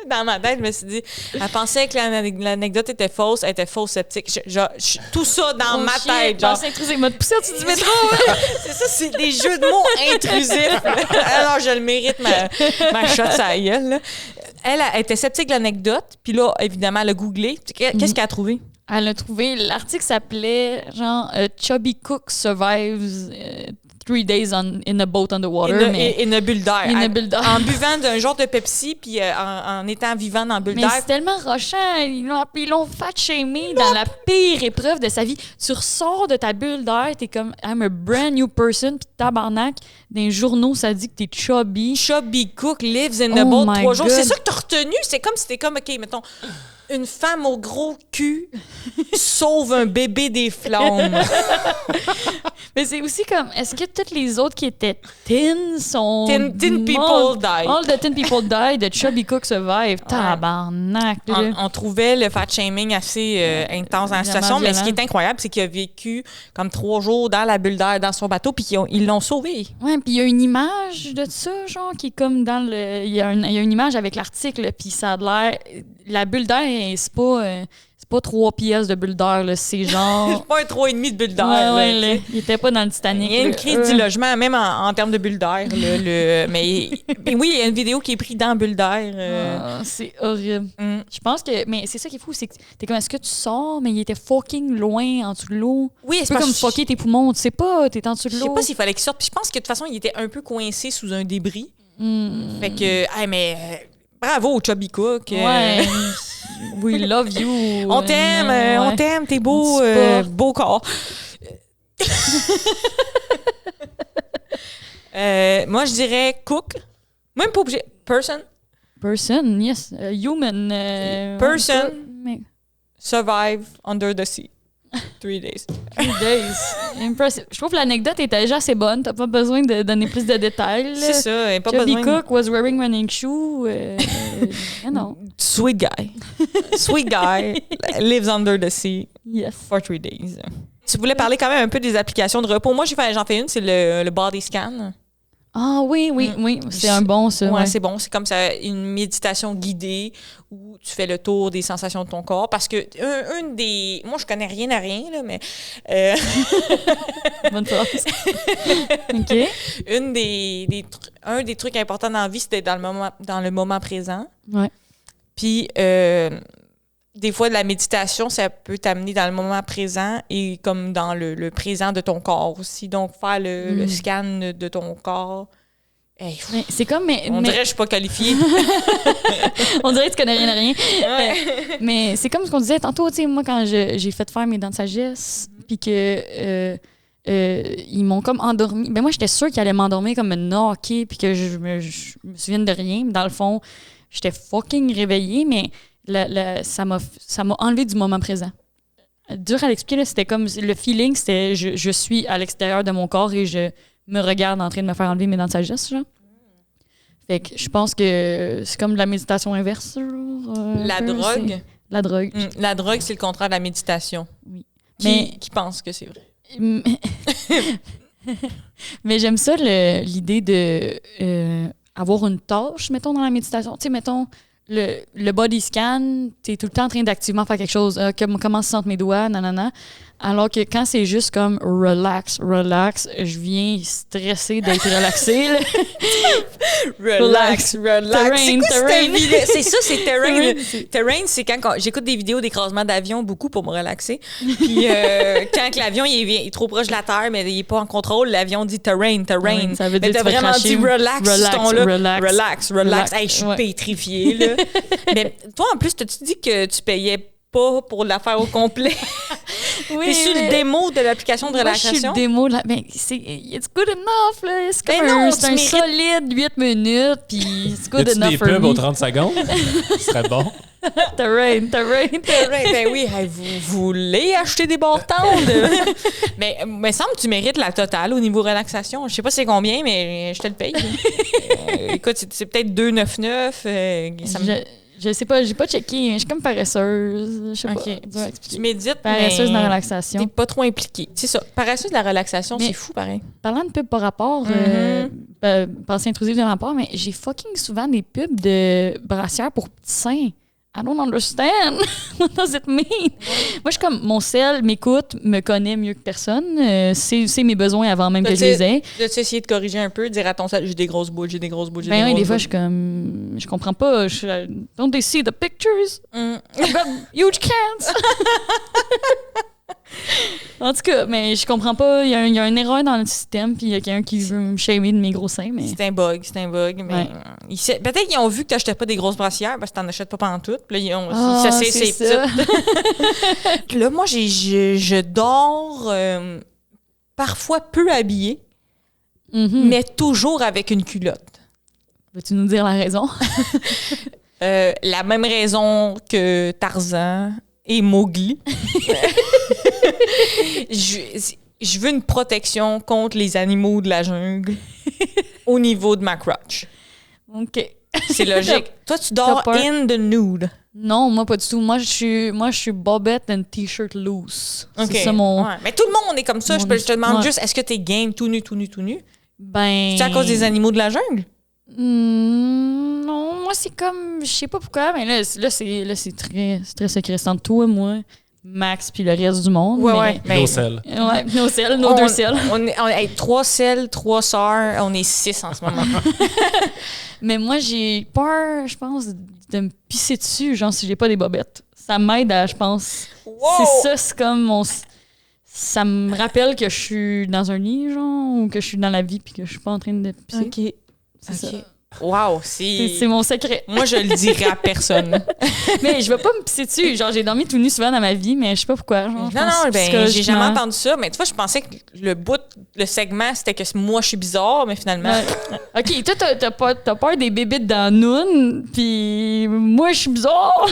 Dans ma tête, je me suis dit, elle pensait que l'anecdote était fausse, elle était fausse sceptique. Tout ça dans ma tête, genre. Pensée intrusive, m'a poussé au-dessus du métro. C'est ça, c'est des jeux de mots intrusifs. là. Alors, je le mérite, ma shot sa gueule. là. Elle était sceptique de l'anecdote, puis là, évidemment, elle a googlé. Qu'est-ce qu'elle a trouvé? Elle a trouvé, l'article s'appelait genre Chubby Cook survives 3 days in a boat on the water. Une bulle d'air. In a bulle d'air. En buvant d'un genre de Pepsi, puis en étant vivant dans la bulle Mais d'air. c'est tellement rochant. Ils l'ont fat-shamé dans la pire épreuve de sa vie. Tu ressors de ta bulle d'air, t'es comme I'm a brand new person, puis tabarnak, dans les journaux, ça dit que t'es chubby. Chubby Cook lives in a Oh boat my 3 jours. God. C'est ça que t'as retenu? C'est comme si t'es comme, OK, mettons, une femme au gros cul sauve un bébé des flammes. Mais c'est aussi comme, est-ce que toutes les autres qui étaient thin sont... Thin people morts? die. All the thin people die, the chubby cook survive. Tabarnak, là. On trouvait le fat shaming assez intense dans la Vraiment situation, mais ce qui violent. est incroyable, c'est qu'il a vécu comme 3 jours dans la bulle d'air, dans son bateau, puis ils l'ont sauvé. Ouais, puis il y a une image de ça, genre, qui est comme dans le... Il y a une image avec l'article, puis ça a l'air... La bulle d'air, c'est pas 3 pièces de bulle d'air, là, c'est genre... Pas un 3,5 de bulle d'air. Ouais, là, là, tu sais. il était pas dans le Titanic. Il y a une là. crise du logement, même en termes de bulle d'air. Mais oui, il y a une vidéo qui est prise dans la bulle d'air. Ah, c'est horrible. Mm. Je pense que... Mais c'est ça qui est fou, c'est que t'es comme, est-ce que tu sors, mais il était fucking loin en dessous de l'eau? Oui, Tu c'est peux parce comme que fucker tes poumons, tu sais pas, t'es en dessous de je l'eau. sais pas s'il fallait qu'il sorte. Puis je pense que de toute façon, il était un peu coincé sous un débris. Mm. Fait que, hey, mais bravo, Chubby Cook. Ouais. We love you. On t'aime, t'es beau, beau corps. Moi, je dirais cook. Même pas obligé. Person, yes. Human. Person. Survive under the sea. 3 days. 3 days. Impressive. Je trouve que l'anecdote était déjà assez bonne. T'as pas besoin de donner plus de détails. C'est ça. Pas Chubby besoin Cook was wearing running shoe. Non. Sweet guy. Sweet guy lives under the sea Yes. for 3 days. Tu voulais parler quand même un peu des applications de repos. Moi, j'en fais une, c'est le body scan. Ah oui. C'est un bon, ça. Ouais, c'est bon. C'est comme ça, une méditation guidée où tu fais le tour des sensations de ton corps. Parce que une des... Moi, je connais rien à rien, là, mais... Bonne phrase. OK. Un des trucs importants dans la vie, c'est d'être dans le moment présent. Ouais. Puis, des fois, de la méditation, ça peut t'amener dans le moment présent et comme dans le présent de ton corps aussi. Donc, faire le scan de ton corps. Hey, Mais c'est comme... on dirait que je suis pas qualifiée. On dirait que tu connais rien à rien. Ouais. Mais c'est comme ce qu'on disait tantôt, tu sais, moi, quand j'ai fait faire mes dents de sagesse, puis que ils m'ont comme endormi. Ben moi, j'étais sûre qu'ils allaient m'endormir comme une knocké, puis que je me souvienne de rien. Dans le fond, j'étais fucking réveillée, mais ça m'a enlevé du moment présent. Dur à l'expliquer, là, c'était comme... Le feeling, c'était je suis à l'extérieur de mon corps et je me regarde en train de me faire enlever mes dents de sagesse, genre. Fait que je pense que c'est comme de la méditation inverse, genre. La drogue? La drogue. La drogue, c'est le contraire de la méditation. Oui. Qui pense que c'est vrai? Mais j'aime ça, l'idée de avoir une tâche, mettons, dans la méditation. Tu sais, mettons, le body scan, tu es tout le temps en train d'activement faire quelque chose. Comment se sentent mes doigts, nanana. Alors que quand c'est juste comme relax, je viens stressée d'être relaxée. Relax. Terrain. C'est ça, c'est terrain. Terrain, c'est quand j'écoute des vidéos d'écrasement d'avion beaucoup pour me relaxer. Puis quand l'avion il est trop proche de la terre, mais il n'est pas en contrôle, l'avion dit terrain. Ça veut dire mais t'as vraiment dit relax sur ce ton-là. Relax. Hey, je suis pétrifiée, là. Mais toi, en plus, t'as-tu dit que tu payais pas pour la faire au complet? Oui, t'es sur le démo de l'application de relaxation? Moi, je suis le démo de la... Mais c'est... It's good enough, là. C'est comme non, c'est un solide 8 minutes, puis it's good enough des for pubs me. aux 30 secondes? Ce serait bon. Terrain. Ben oui, vous voulez acheter des barres tendres? Mais me semble que tu mérites la totale au niveau relaxation. Je sais pas c'est combien, mais je te le paye. Écoute, c'est peut-être 2,99. Je sais pas, j'ai pas checké. Je suis comme paresseuse. Je sais pas. Dur à expliquer. Tu médites, paresseuse mais de la relaxation. T'es pas trop impliquée. C'est ça. Paresseuse de la relaxation, Mais c'est fou, pareil. Parlant de pubs par rapport, pensée intrusive de rapport, mais j'ai fucking souvent des pubs de brassières pour petits seins. I don't understand. What does it mean? Moi, je suis comme, mon sel m'écoute, me connaît mieux que personne. C'est mes besoins avant même que je les ai. As-tu essayé de corriger un peu, dire à ton sel, j'ai des grosses boules. Ben oui, des fois, je suis comme, je comprends pas. Don't they see the pictures? I've got huge cans. En tout cas, mais je comprends pas. Il y a une erreur dans le système, puis il y a quelqu'un qui veut me shamer de mes gros seins. Mais... C'est un bug. Mais peut-être qu'ils ont vu que tu n'achetais pas des grosses brassières parce que tu n'en achètes pas pantoute. Puis là, c'est ça. Là, moi, je dors parfois peu habillée, mais toujours avec une culotte. Veux-tu nous dire la raison? La même raison que Tarzan et Mowgli. Je veux une protection contre les animaux de la jungle au niveau de ma crotch. OK. C'est logique. Toi, tu dors in the nude. Non, moi, pas du tout. Moi, je suis bobette and t-shirt loose. Okay. C'est ça mon... Ouais. Mais tout le monde est comme ça. Je te demande juste, est-ce que t'es game tout nu? Ben... C'est à cause des animaux de la jungle? Non, moi, c'est comme... Je sais pas pourquoi, mais là c'est très secret. C'est entre toi, moi, Max, puis le reste du monde. Ouais. Nos selles. Ouais, nos selles, nos deux selles. On est 3 selles, 3 sœurs. On est 6 en ce moment. Mais moi, j'ai peur, je pense, de me pisser dessus, genre, si j'ai pas des bobettes. Ça m'aide à, je pense... Wow! C'est ça, c'est comme mon... Ça me rappelle que je suis dans un lit, genre, ou que je suis dans la vie, puis que je suis pas en train de pisser. OK. C'est ça. Wow, C'est mon secret. Moi, je le dirais à personne. Mais je vais pas me pisser dessus. Genre, j'ai dormi tout nu souvent dans ma vie, mais je sais pas pourquoi. Genre, Non, j'ai jamais entendu ça. Mais tu vois, je pensais que le segment, c'était que moi, je suis bizarre, mais finalement... Ouais. OK, toi, t'as peur des bébites dans Noun, puis moi, je suis bizarre.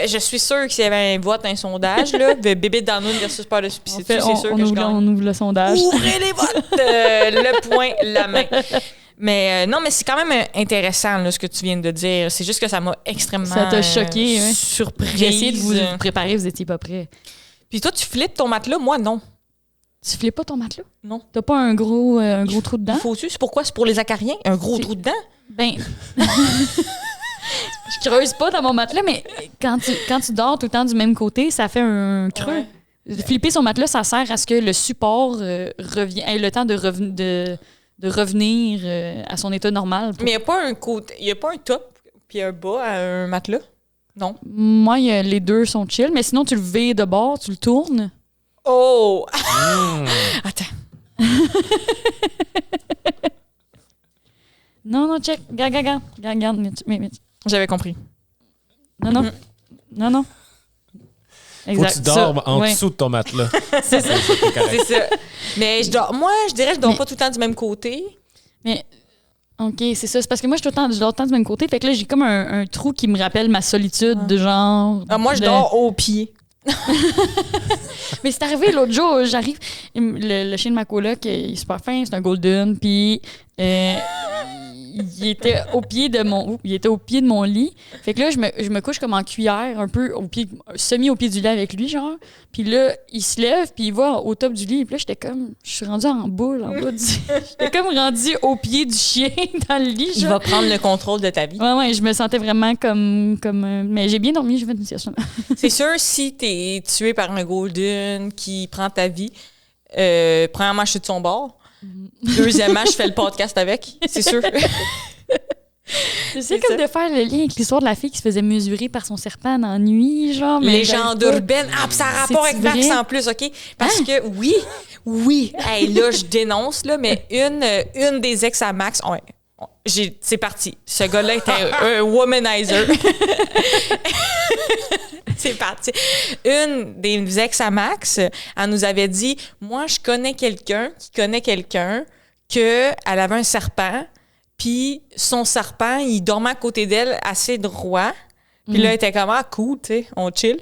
Je suis sûre que s'il y avait un sondage, là, de bébé dans nous versus peur de suicide, c'est sûr que je gagne. On ouvre le sondage. Ouvrez les votes! Le point, la main. Mais non, mais c'est quand même intéressant là, ce que tu viens de dire. C'est juste que ça m'a extrêmement ça t'a choqué, surprise. J'ai essayé de vous préparer, vous étiez pas prêts. Puis toi, tu flippes ton matelas, moi non. Tu flippes pas ton matelas? Non. T'as pas un gros trou dedans? Faut-tu? C'est pourquoi? C'est pour les acariens? Un gros trou dedans? Ben... Je creuse pas dans mon matelas, mais quand tu dors tout le temps du même côté, ça fait un creux. Ouais. Flipper son matelas, ça sert à ce que le support ait le temps de revenir à son état normal. Mais il n'y a pas un top puis un bas à un matelas? Non. Moi, les deux sont chill, mais sinon, tu le vires de bord, tu le tournes. Oh! Attends. Non, check. Regarde. Mais. J'avais compris. Non. Exact. Faut que tu dors en dessous de ton matelas. C'est ça. C'est ça. Mais je dors pas tout le temps du même côté. Mais, OK, c'est ça. C'est parce que moi, je dors tout le temps du même côté. Fait que là, j'ai comme un trou qui me rappelle ma solitude de genre... moi, je dors au pied. Mais c'est arrivé l'autre jour, j'arrive... Le chien de ma coloc, il est super fin, c'est un golden, puis... il était au pied de mon lit. Fait que là, je me couche comme en cuillère, un peu semi au pied du lit avec lui, genre. Puis là, il se lève, puis il va au top du lit. Puis là, je suis rendue en boule, en bas du... J'étais comme rendue au pied du chien dans le lit, genre. Il va prendre le contrôle de ta vie. Ouais, je me sentais vraiment comme mais j'ai bien dormi, j'ai fait une sieste. C'est sûr, si t'es tué par un golden qui prend ta vie, premièrement, je suis de son bord. Deuxièmement, je fais le podcast avec, c'est sûr. C'est comme de faire le lien avec l'histoire de la fille qui se faisait mesurer par son serpent dans la nuit, genre. Légende urbaine. Ah, puis ça a rapport avec Max en plus, OK? Parce que, oui. Hey, là, je dénonce, là, mais une des ex à Max, c'est parti. Ce gars-là était un womanizer. C'est parti. Une des ex à Max, elle nous avait dit, moi, je connais quelqu'un qui connaît quelqu'un qu'elle avait un serpent, puis son serpent, il dormait à côté d'elle assez droit. Puis là, elle était comme, cool, tu sais, on chill.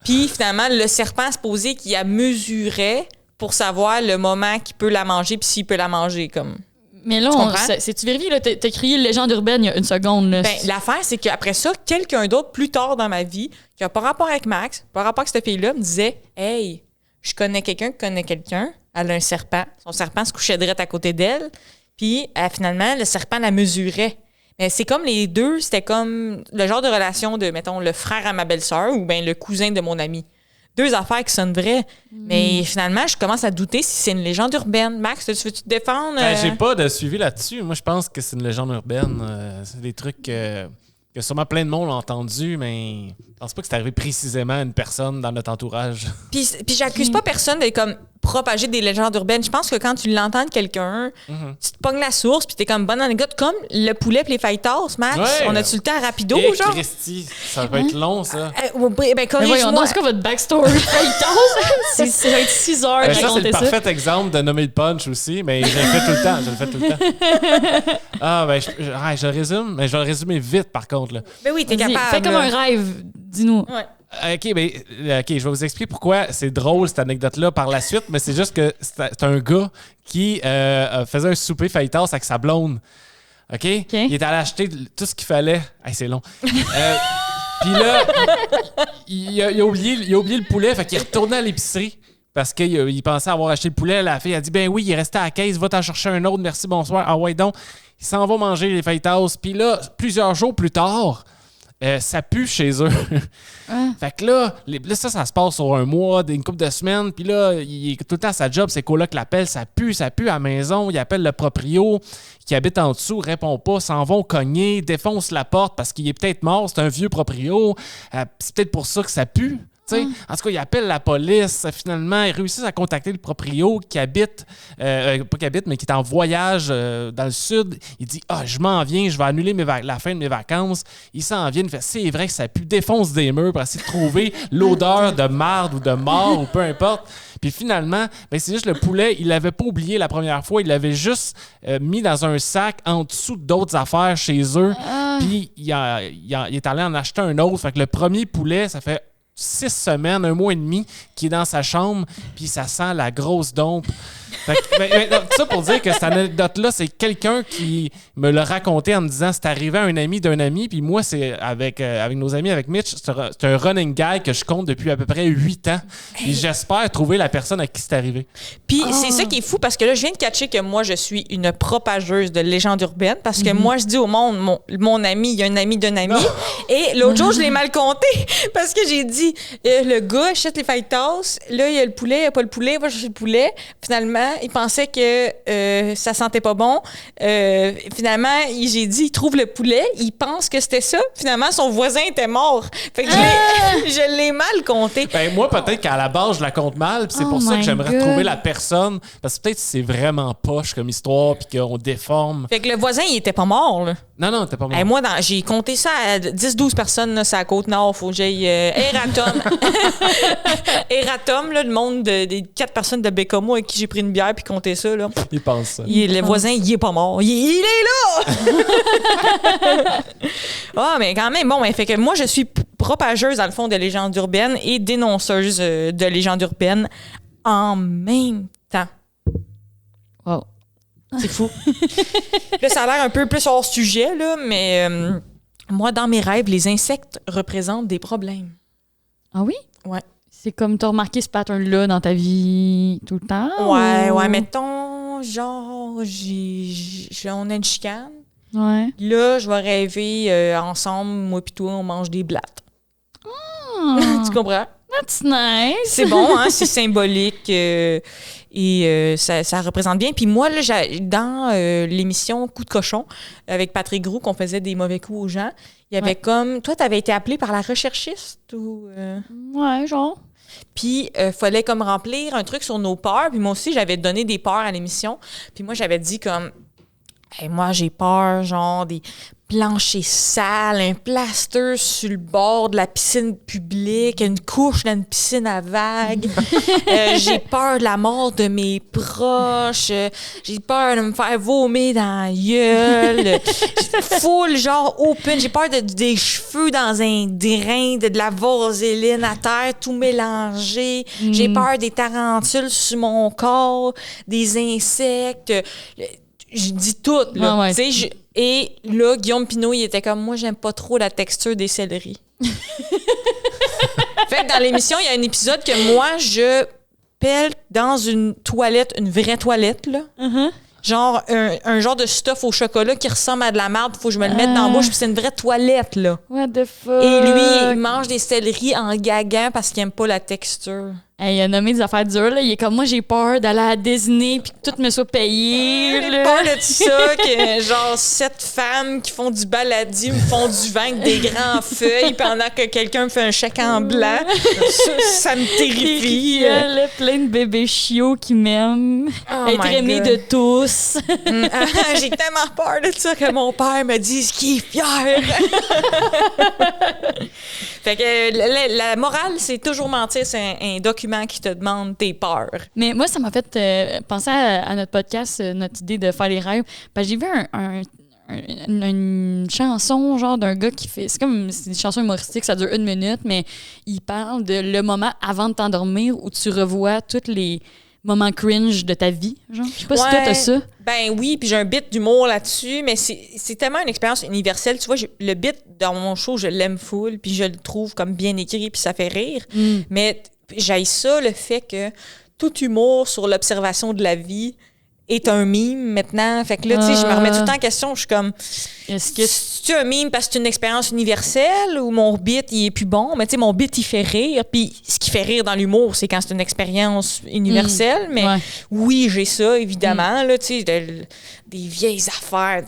Puis finalement, le serpent se posait qu'il la mesurait pour savoir le moment qu'il peut la manger, puis s'il peut la manger, comme... Mais là, c'est-tu vérifié? Là, t'as crié légende urbaine il y a une seconde. Là. L'affaire, c'est qu'après ça, quelqu'un d'autre, plus tard dans ma vie, qui n'a pas rapport avec Max, pas rapport avec cette fille-là, me disait « Hey, je connais quelqu'un qui connaît quelqu'un. Elle a un serpent. Son serpent se couchait direct à côté d'elle. Puis, finalement, le serpent la mesurait. » Mais c'est comme les deux, c'était comme le genre de relation de, mettons, le frère à ma belle-sœur ou bien le cousin de mon ami. Deux affaires qui sonnent vraies. Mais finalement, je commence à douter si c'est une légende urbaine. Max, tu veux-tu te défendre? J'ai pas de suivi là-dessus. Moi, je pense que c'est une légende urbaine. C'est des trucs que sûrement plein de monde ont entendu, mais je pense pas que c'est arrivé précisément à une personne dans notre entourage. Puis j'accuse pas personne d'être comme propager des légendes urbaines. Je pense que quand tu l'entends de quelqu'un, tu te pognes la source, puis t'es comme bonne anecdote, comme le poulet et les fajitas, Max. Ouais. On a-tu le temps rapido, genre? Christy, ça va être long, ça. Corrige-moi. C'est quoi votre backstory? Ça va être 6 heures. Ça, c'est le parfait exemple de nommer le punch aussi, mais je le fais tout le temps. Je le résume, mais je vais le résumer vite, par contre. Là. Ben oui, t'es capable. Fais comme un rêve, dis-nous. Ouais. OK, je vais vous expliquer pourquoi c'est drôle cette anecdote-là par la suite, mais c'est juste que c'est un gars qui faisait un souper fajitas avec sa blonde. OK? Il est allé acheter tout ce qu'il fallait. Hey, c'est long. Puis là, il a oublié le poulet, fait qu'il est retourné à l'épicerie parce qu'il pensait avoir acheté le poulet. La fille a dit, ben oui, il est resté à la caisse, va t'en chercher un autre, merci, bonsoir. Ah ouais, donc, il s'en va manger les fajitas. Puis là, plusieurs jours plus tard, ça pue chez eux. Fait que là, ça se passe sur un mois, une couple de semaines. Puis là, il est tout le temps à sa job, c'est coloc l'appelle, ça pue à la maison. Il appelle le proprio qui habite en dessous, répond pas, s'en vont cogner, défonce la porte parce qu'il est peut-être mort, c'est un vieux proprio. C'est peut-être pour ça que ça pue. En tout cas, ils appellent la police. Finalement, ils réussissent à contacter le proprio qui habite, pas qui habite, mais qui est en voyage dans le sud. Il dit « Ah, je m'en viens, je vais annuler la fin de mes vacances. » Il s'en vient, il fait « C'est vrai que ça pue, défonce des murs pour essayer de trouver l'odeur de marde ou de mort ou peu importe. » Puis finalement, ben c'est juste le poulet, il l'avait pas oublié la première fois, il l'avait juste mis dans un sac en dessous d'autres affaires chez eux. Puis il est allé en acheter un autre. Fait que le premier poulet, ça fait 6 semaines, 1 mois et demi, qui est dans sa chambre, puis ça sent la grosse dompe. Fait que, tout ça pour dire que cette anecdote-là, c'est quelqu'un qui me l'a raconté en me disant c'est arrivé à un ami d'un ami, puis moi, c'est avec nos amis, avec Mitch, c'est un running gag que je compte depuis à peu près 8 ans. Puis j'espère trouver la personne à qui c'est arrivé. Puis c'est ça qui est fou, parce que là, je viens de catcher que moi, je suis une propageuse de légendes urbaines, parce que moi, je dis au monde, mon ami, il y a un ami d'un ami, et l'autre jour, je l'ai mal compté, parce que j'ai dit, le gars achète les fajitas, là, il y a le poulet, il n'y a pas le poulet, il va chercher le poulet. Finalement, il pensait que ça sentait pas bon. Finalement, j'ai dit, il trouve le poulet, il pense que c'était ça. Finalement, son voisin était mort. Fait que je l'ai mal compté. Ben, moi, peut-être qu'à la base, je la compte mal, puis c'est pour ça que j'aimerais trouver la personne, parce que peut-être que c'est vraiment poche comme histoire, puis qu'on déforme. Fait que le voisin, il était pas mort, là. Non, il était pas mort. Hey, moi, j'ai compté ça à 10-12 personnes, là, c'est à Côte-Nord. Faut que j'aille Eratom. Eratom, là, le monde des 4 personnes de Bécamo avec qui j'ai pris une bière puis compté ça, là. Il pense ça. Le voisin, il est pas mort. Il est là! Mais quand même, bon, fait que moi, je suis propageuse, dans le fond, de légendes urbaines et dénonceuse de légendes urbaines en même temps. Wow. C'est fou. Là, ça a l'air un peu plus hors sujet, là, mais moi, dans mes rêves, les insectes représentent des problèmes. Ah oui? Ouais. C'est comme t'as remarqué ce pattern-là dans ta vie tout le temps? Ouais, mettons, genre, on a une chicane. Ouais. Là, je vais rêver ensemble, moi pis toi, on mange des blattes. Tu comprends? That's nice. C'est bon, hein? C'est symbolique et ça représente bien. Puis moi, là, dans l'émission Coup de cochon avec Patrick Groux, qu'on faisait des mauvais coups aux gens, il y avait comme... Toi, t'avais été appelé par la recherchiste ou... Ouais, genre. Puis, fallait comme remplir un truc sur nos peurs. Puis moi aussi, j'avais donné des peurs à l'émission. Puis moi, j'avais dit comme... Hey, moi, j'ai peur, genre, des planchers sales, un plaster sur le bord de la piscine publique, une couche dans une piscine à vagues. J'ai peur de la mort de mes proches. J'ai peur de me faire vomir dans la gueule. Full, genre, open. J'ai peur des cheveux dans un drain, de la vaseline à terre, tout mélangé. J'ai peur des tarentules sur mon corps, des insectes. Je dis tout, là. Ah ouais. Tu sais, et là, Guillaume Pinault, il était comme, moi, j'aime pas trop la texture des céleris. Fait que dans l'émission, il y a un épisode que moi, je pèle dans une toilette, une vraie toilette, là. Genre, un genre de stuff au chocolat qui ressemble à de la merde, faut que je me le mette dans la bouche, puis c'est une vraie toilette, là. What the fuck? Et lui, il mange des céleris en gagant parce qu'il aime pas la texture. Hey, il a nommé des affaires dures, là. Il est comme, moi, j'ai peur d'aller à Disney puis que tout me soit payé. J'ai peur de ça, que genre 7 femmes qui font du baladi me font du vin avec des grands feuilles pendant que quelqu'un me fait un chèque en blanc. Ça me terrifie. Il y a plein de bébés chiots qui m'aiment. Être aimé de tous. J'ai tellement peur de ça que mon père me dise qu'il est fier. Fait que la morale, c'est toujours mentir. C'est un document qui te demande tes peurs. Mais moi, ça m'a fait penser à notre podcast, notre idée de faire les rêves. Parce que j'ai vu une chanson genre d'un gars qui fait... C'est une chanson humoristique, ça dure 1 minute, mais il parle de le moment avant de t'endormir où tu revois tous les moments cringe de ta vie. Genre. Je sais pas si toi, t'as ça. Ben oui, puis j'ai un bit d'humour là-dessus, mais c'est tellement une expérience universelle. Tu vois, le bit dans mon show, je l'aime full, puis je le trouve comme bien écrit, puis ça fait rire. Mais j'haïs ça, le fait que tout humour sur l'observation de la vie est un mime maintenant. Fait que là, tu sais, je me remets tout le temps en question. Je suis comme, est-ce que c'est un mime parce que c'est une expérience universelle ou mon bit, il est plus bon? Mais tu sais, mon bit, il fait rire. Puis ce qui qui fait rire dans l'humour, c'est quand c'est une expérience universelle. Mais oui, j'ai ça, évidemment. Là, tu sais, des vieilles affaires,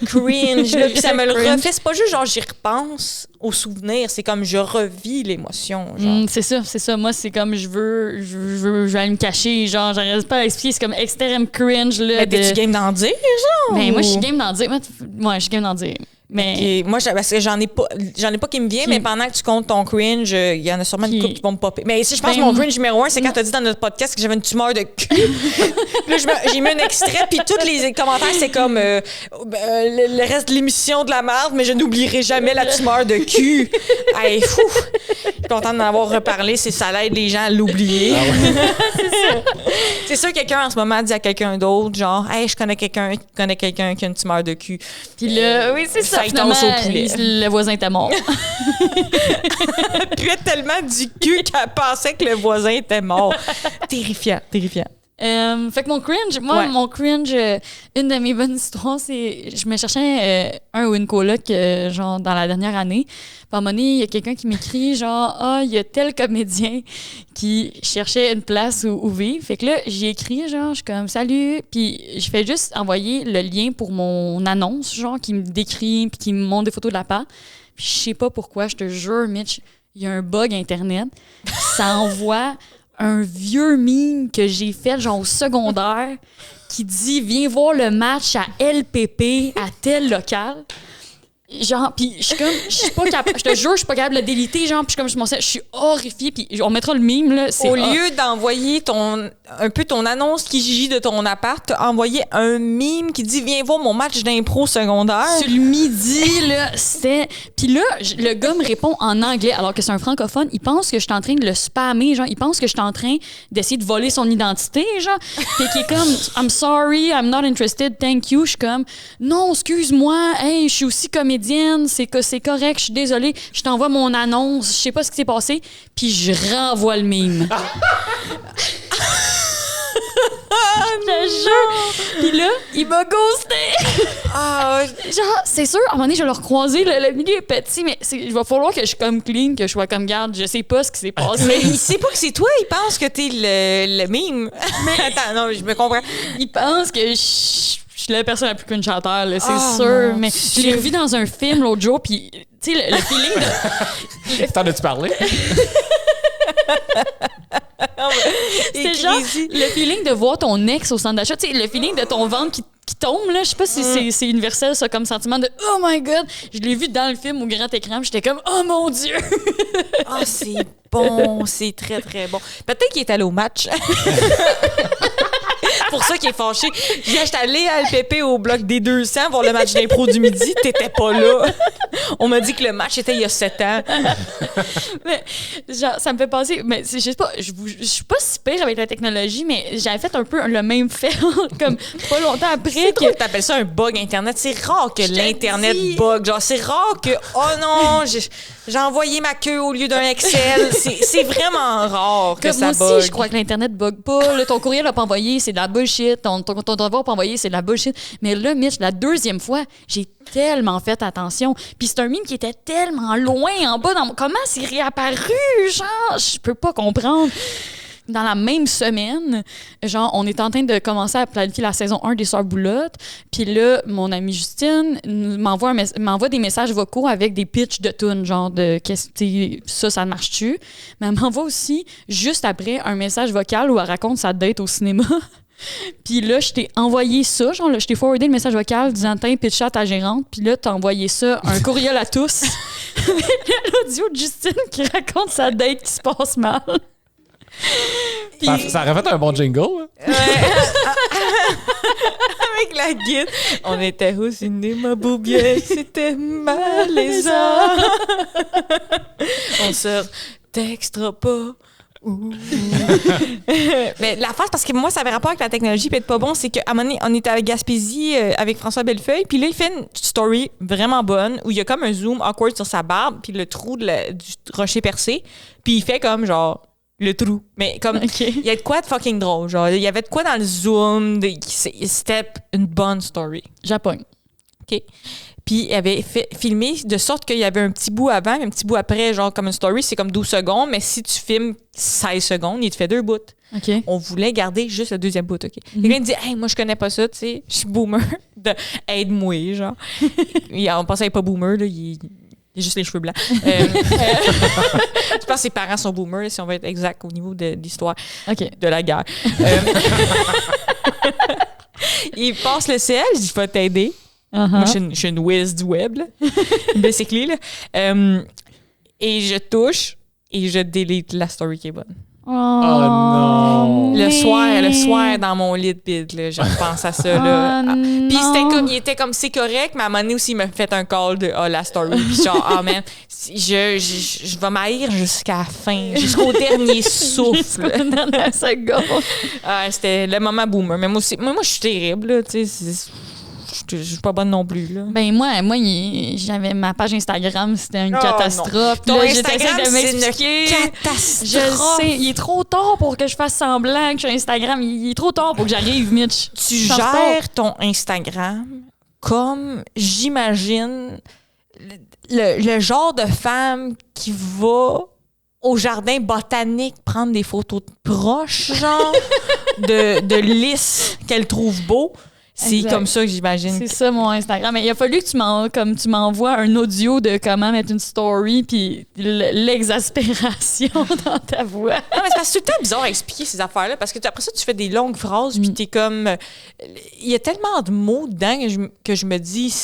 cringe. Puis ça me le refait. C'est pas juste genre, j'y repense aux souvenirs. C'est comme je revis l'émotion. C'est ça. Moi, c'est comme je vais aller me cacher. Genre, j'arrive pas à expliquer. C'est comme extrême cringe. Là, mais t'es-tu game d'en dire, genre? Ben, moi, je suis game d'en dire. Moi, je suis game d'en dire. Mais moi, parce que j'en ai pas qui me vient, mais pendant que tu comptes ton cringe, il y en a sûrement une couple qui vont me popper. Mais si je pense que mon cringe numéro 1, c'est quand t'as dit dans notre podcast que j'avais une tumeur de cul. Là, j'ai mis un extrait, puis tous les commentaires, c'est comme le reste de l'émission de la merde, mais je n'oublierai jamais la tumeur de cul. Hey, fou! Je suis contente d'en avoir reparlé, ça l'aide les gens à l'oublier. Ah ouais. C'est ça. C'est sûr que quelqu'un en ce moment dit à quelqu'un d'autre, genre, hey, je connais quelqu'un qui a une tumeur de cul. Puis là, oui, c'est ça. Finalement, le voisin était mort. Elle puait tellement du cul qu'elle pensait que le voisin était mort. Terrifiant. Fait que mon cringe, une de mes bonnes histoires, c'est je me cherchais un ou une coloc genre dans la dernière année. Puis à un moment donné, il y a quelqu'un qui m'écrit genre il y a tel comédien qui cherchait une place où vivre. Fait que là, j'ai écrit genre je suis comme salut, puis je fais juste envoyer le lien pour mon annonce genre qui me décrit puis qui me montre des photos de la part. Puis je sais pas pourquoi, je te jure Mitch, il y a un bug internet. Ça envoie un vieux meme que j'ai fait genre au secondaire qui dit « Viens voir le match à LPP à tel local ». Genre, puis je suis comme, je suis pas capable, je te jure, je suis pas capable de le déliter, genre, puis je suis horrifiée, puis on mettra le meme, là. Au lieu d'envoyer un peu ton annonce qui gigit de ton appart, t'as envoyé un meme qui dit « Viens voir mon match d'impro secondaire ». Sur le midi, là, c'était... Puis là, le gars me répond en anglais, alors que c'est un francophone, il pense que je suis en train de le spammer, genre, il pense que je suis en train d'essayer de voler son identité, genre, puis qui est comme « I'm sorry, I'm not interested, thank you », je suis comme « Non, excuse-moi, hey, je suis aussi comédienne, c'est correct, je suis désolée, je t'envoie mon annonce, je sais pas ce qui s'est passé, puis je renvoie le meme. Je te jure. Puis là, il m'a ghosté. Genre, c'est sûr, à un moment donné, je vais le recroiser, le milieu est petit, mais il va falloir que je suis comme clean, que je sois comme garde, je sais pas ce qui s'est passé. Mais il sait pas que c'est toi, il pense que t'es le meme. Mais attends, non, je me comprends. Il pense que je suis la personne la plus cringe à terre, là, c'est sûr. Mais je l'ai revu dans un film l'autre jour, puis tu sais, le feeling de... T'en as-tu parlé? C'était genre le feeling de voir ton ex au centre d'achat, tu sais, le feeling de ton ventre qui tombe, là. Je sais pas si c'est universel, ça, comme sentiment de « Oh my God! » Je l'ai vu dans le film au grand écran, j'étais comme « Oh mon Dieu! » C'est bon, c'est très, très bon. Peut-être qu'il est allé au match. Pour ça qu'il est fâché. J'étais allée à LPP au bloc des 200 voir le match d'impro du midi. T'étais pas là. On m'a dit que le match était il y a 7 ans. Mais genre, ça me fait penser... Mais je sais pas, je suis pas si pire avec la technologie, mais j'avais fait un peu le même fait comme pas longtemps après. C'est quoi que t'appelles ça un bug Internet? C'est rare que l'Internet bug. Genre, c'est rare que... Oh non, j'ai envoyé ma queue au lieu d'un Excel. C'est vraiment rare que ça bug. Moi aussi, je crois que l'Internet bug pas. Là, ton courriel n'a pas envoyé, c'est de la bullshit. Ton devoir pas envoyé, c'est de la bullshit. Mais là, Mitch, la deuxième fois, j'ai tellement fait attention. Puis c'est un meme qui était tellement loin en bas. Comment c'est réapparu? Genre, je peux pas comprendre. Dans la même semaine, genre, on est en train de commencer à planifier la saison 1 des Sœurs Boulottes. Puis là, mon amie Justine m'envoie des messages vocaux avec des pitchs de tunes, genre de ça marche-tu? Mais elle m'envoie aussi, juste après, un message vocal où elle raconte sa date au cinéma. Puis là, je t'ai envoyé ça, genre, je t'ai forwardé le message vocal disant « Tiens, pitch à ta gérante ». Puis là, t'as envoyé ça, un courriel à tous. L'audio de Justine qui raconte sa date qui se passe mal. Ça aurait fait un bon jingle. Hein? Ouais. Avec la guide. On était au cinéma Boubier, c'était malaisant. On se textera pas. Mais la face, parce que moi, ça avait rapport avec la technologie, puis être pas bon, c'est qu'à un moment donné, on était à Gaspésie avec François Bellefeuille, puis là, il fait une story vraiment bonne où il y a comme un zoom awkward sur sa barbe, puis le trou du rocher percé, puis il fait comme genre le trou. Mais comme, il y a de quoi de fucking drôle. Genre, il y avait de quoi dans le zoom. C'était une bonne story. Japon. OK. Puis elle avait filmé de sorte qu'il y avait un petit bout avant, un petit bout après, genre comme une story, c'est comme 12 secondes, mais si tu filmes 16 secondes, il te fait 2 bouts. OK. On voulait garder juste le deuxième bout, OK? Quelqu'un dit « Hey, moi, je connais pas ça, tu sais, je suis boomer. Aide-moi, genre. » On pensait qu'il n'est pas boomer, là, il a juste les cheveux blancs. Je pense que ses parents sont boomers, si on va être exact au niveau de l'histoire de la guerre. Il passe le ciel, je dis « Faut t'aider. » Moi, je suis une whiz du web, là. Basically, là. Et je touche et je délete la story qui est bonne. Oh non! Le soir, dans mon lit de bide, là, je pense à ça, là. Puis il était comme, c'est correct, mais à un moment donné aussi, il m'a fait un call de, la story. Puis genre, man, je vais m'haïr jusqu'à la fin, jusqu'au dernier souffle. Jusqu'au dernier seconde. C'était le moment boomer. Mais moi aussi, moi je suis terrible, là, tu sais, je suis pas bonne non plus, là. Ben moi j'avais ma page Instagram, c'était une catastrophe. Ton là, Instagram, c'est une catastrophe. Je sais, il est trop tard pour que je fasse semblant que je suis Instagram. Il est trop tard pour que j'arrive, Mitch. Tu gères ton Instagram comme, j'imagine, le genre de femme qui va au jardin botanique prendre des photos de proches, genre, de lys qu'elle trouve beau. C'est exact. comme ça que j'imagine. C'est ça mon Instagram. Mais il a fallu que tu m'envoies un audio de comment mettre une story puis l'exaspération dans ta voix. Non, mais c'est parce que c'est tout le temps bizarre à expliquer ces affaires-là parce que après ça, tu fais des longues phrases puis t'es comme... Il y a tellement de mots dedans que je me dis...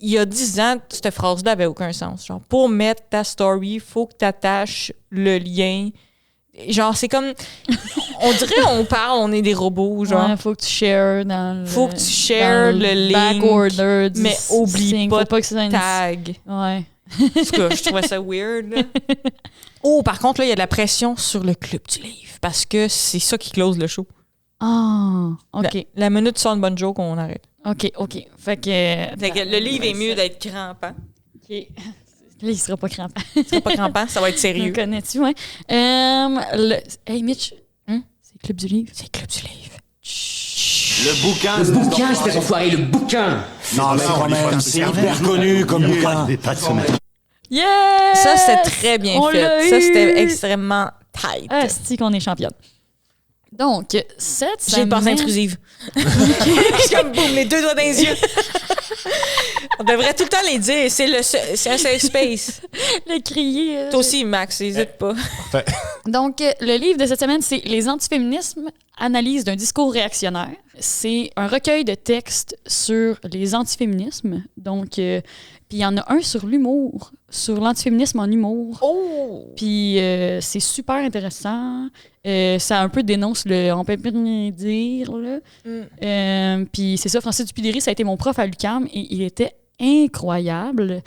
Il y a 10 ans, cette phrase-là avait aucun sens. Genre, pour mettre ta story, il faut que tu attaches le lien... Genre, c'est comme... On dirait on est des robots, genre. Ouais, faut que tu shares dans le... Faut que tu shares le link. Backorder mais oublie pas que ça tag. Ouais. En tout cas, je trouvais ça weird. Là. Oh, par contre, là, il y a de la pression sur le Club du Livre parce que c'est ça qui close le show. Ah, OK. La minute sans une bonne joke, on arrête. OK. Fait que le livre est mieux d'être crampant. OK. Là, il sera pas crampant. Il sera pas crampant, ça va être sérieux. Me connais-tu, ouais. Hey, Mitch, c'est le Club du Livre. C'est le Club du Livre. Le bouquin, espèce d'enfoiré, le bouquin. Non, mais quand même, c'est hyper connu comme bouquin. Yeah! Ça, c'était très bien fait. Ça, c'était extrêmement tight. Ah, c'est qu'on est championne. Donc, cette semaine... J'ai une pensée intrusive. C'est comme boum, les deux doigts dans les yeux. On devrait tout le temps les dire. C'est un safe space. Le crier. Toi aussi, Max, n'hésite pas. Donc, le livre de cette semaine, c'est « Les antiféminismes, analyse d'un discours réactionnaire ». C'est un recueil de textes sur les antiféminismes. Donc, puis il y en a un sur l'humour, sur l'antiféminisme en humour. Oh! Puis c'est super intéressant. Ça un peu dénonce le « on peut rien dire ». Puis c'est ça, Francis Dupidéry, ça a été mon prof à l'UQAM et il était incroyable.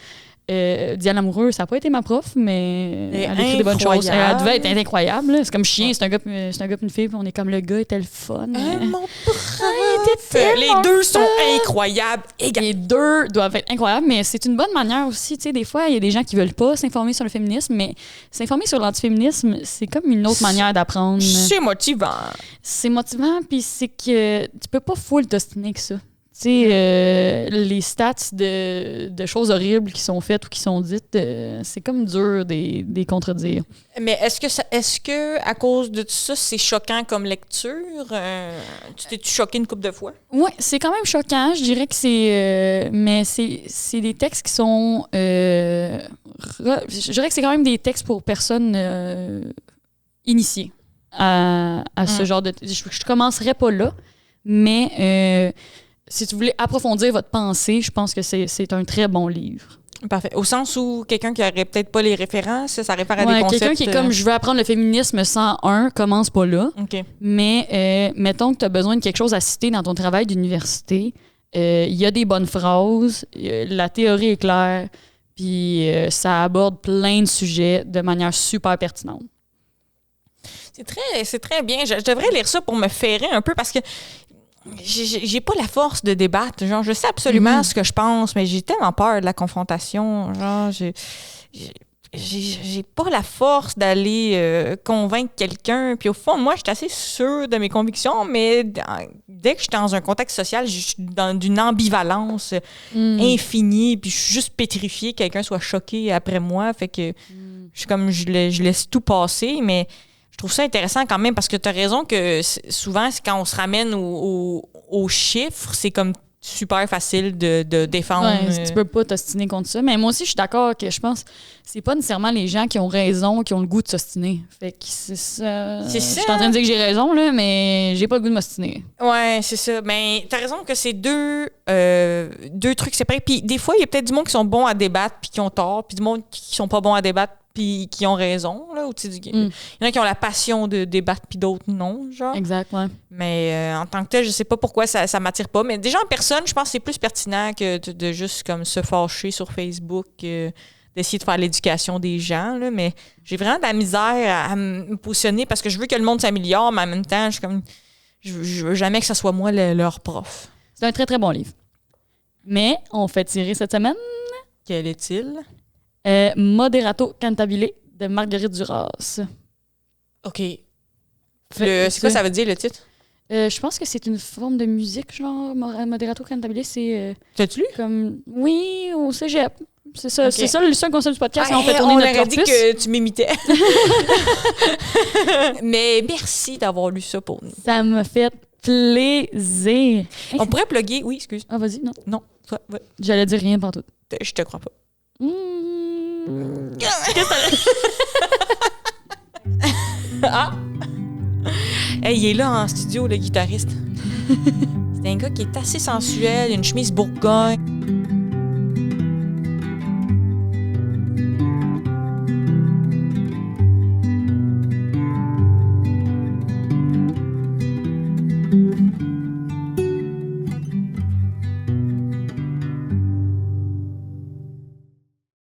Diane Lamoureux, ça n'a pas été ma prof, mais elle a écrit des bonnes choses. Elle devait être incroyable. C'est comme chien, c'est un gars et une fille, puis on est comme le gars était le fun. Mon prof! Les deux sont incroyables. Les deux doivent être incroyables, mais c'est une bonne manière aussi. Tu sais, des fois, il y a des gens qui veulent pas s'informer sur le féminisme, mais s'informer sur l'antiféminisme, c'est comme une autre manière d'apprendre. C'est motivant. C'est motivant, puis c'est que tu peux pas full t'ostiner que ça. Tu sais, les stats de choses horribles qui sont faites ou qui sont dites, c'est comme dur des contredire. Mais est-ce que à cause de tout ça, c'est choquant comme lecture? Tu t'es choqué une couple de fois? Oui, c'est quand même choquant. Je dirais que c'est... mais c'est des textes qui sont... je dirais que c'est quand même des textes pour personnes initiées à ce genre de... Je commencerai pas là, mais... si tu voulais approfondir votre pensée, je pense que c'est un très bon livre. Parfait. Au sens où quelqu'un qui n'aurait peut-être pas les références, ça réfère à des concepts... Quelqu'un qui est comme « je veux apprendre le féminisme 101 », commence pas là. Okay. Mais mettons que tu as besoin de quelque chose à citer dans ton travail d'université. Il y a des bonnes phrases, la théorie est claire, puis ça aborde plein de sujets de manière super pertinente. C'est très bien. Je devrais lire ça pour me ferrer un peu parce que j'ai pas la force de débattre. Genre, je sais absolument ce que je pense, mais j'ai tellement peur de la confrontation. Genre, j'ai pas la force d'aller convaincre quelqu'un. Puis au fond, moi, je suis assez sûre de mes convictions, mais dès que je suis dans un contexte social, je suis dans d'une ambivalence infinie, puis je suis juste pétrifiée que quelqu'un soit choqué après moi. Fait que je suis comme, je laisse tout passer, mais je trouve ça intéressant quand même parce que tu as raison que souvent, quand on se ramène aux chiffres, c'est comme super facile de défendre. Ouais, tu peux pas t'ostiner contre ça. Mais moi aussi, je suis d'accord que je pense que c'est pas nécessairement les gens qui ont raison qui ont le goût de s'ostiner. Fait que c'est ça. C'est ça. Je suis en train de dire que j'ai raison, là, mais j'ai pas le goût de m'ostiner. Ouais, c'est ça. Mais t'as raison que c'est deux trucs séparés. Puis des fois, il y a peut-être du monde qui sont bons à débattre puis qui ont tort, puis du monde qui sont pas bons à débattre puis qui ont raison. Là, il y en a qui ont la passion de débattre puis d'autres non, genre. Exact, ouais. Mais en tant que tel, je sais pas pourquoi ça m'attire pas. Mais déjà en personne, je pense que c'est plus pertinent que de juste comme se fâcher sur Facebook, d'essayer de faire l'éducation des gens. Là. Mais j'ai vraiment de la misère à me positionner parce que je veux que le monde s'améliore, mais en même temps, je veux jamais que ce soit moi leur prof. C'est un très, très bon livre. Mais on fait tirer cette semaine. Quel est-il? Moderato Cantabile de Marguerite Duras. OK. C'est quoi ça veut dire, le titre? Je pense que c'est une forme de musique, genre Moderato Cantabile, c'est... T'as-tu lu? Comme, oui, au cégep. C'est ça, Okay. c'est ça le seul concept du podcast. Ah, on fait tourner on notre aurait dit corpus. que tu m'imitais. Mais merci d'avoir lu ça pour nous. Ça me fait plaisir. On pourrait plugger... Oui, excuse. Ah, vas-y, non. Non, toi, ouais. J'allais dire rien pantoute. Je te crois pas. Ah! Hey, il est là en studio, le guitariste. C'est un gars qui est assez sensuel, une chemise bourgogne.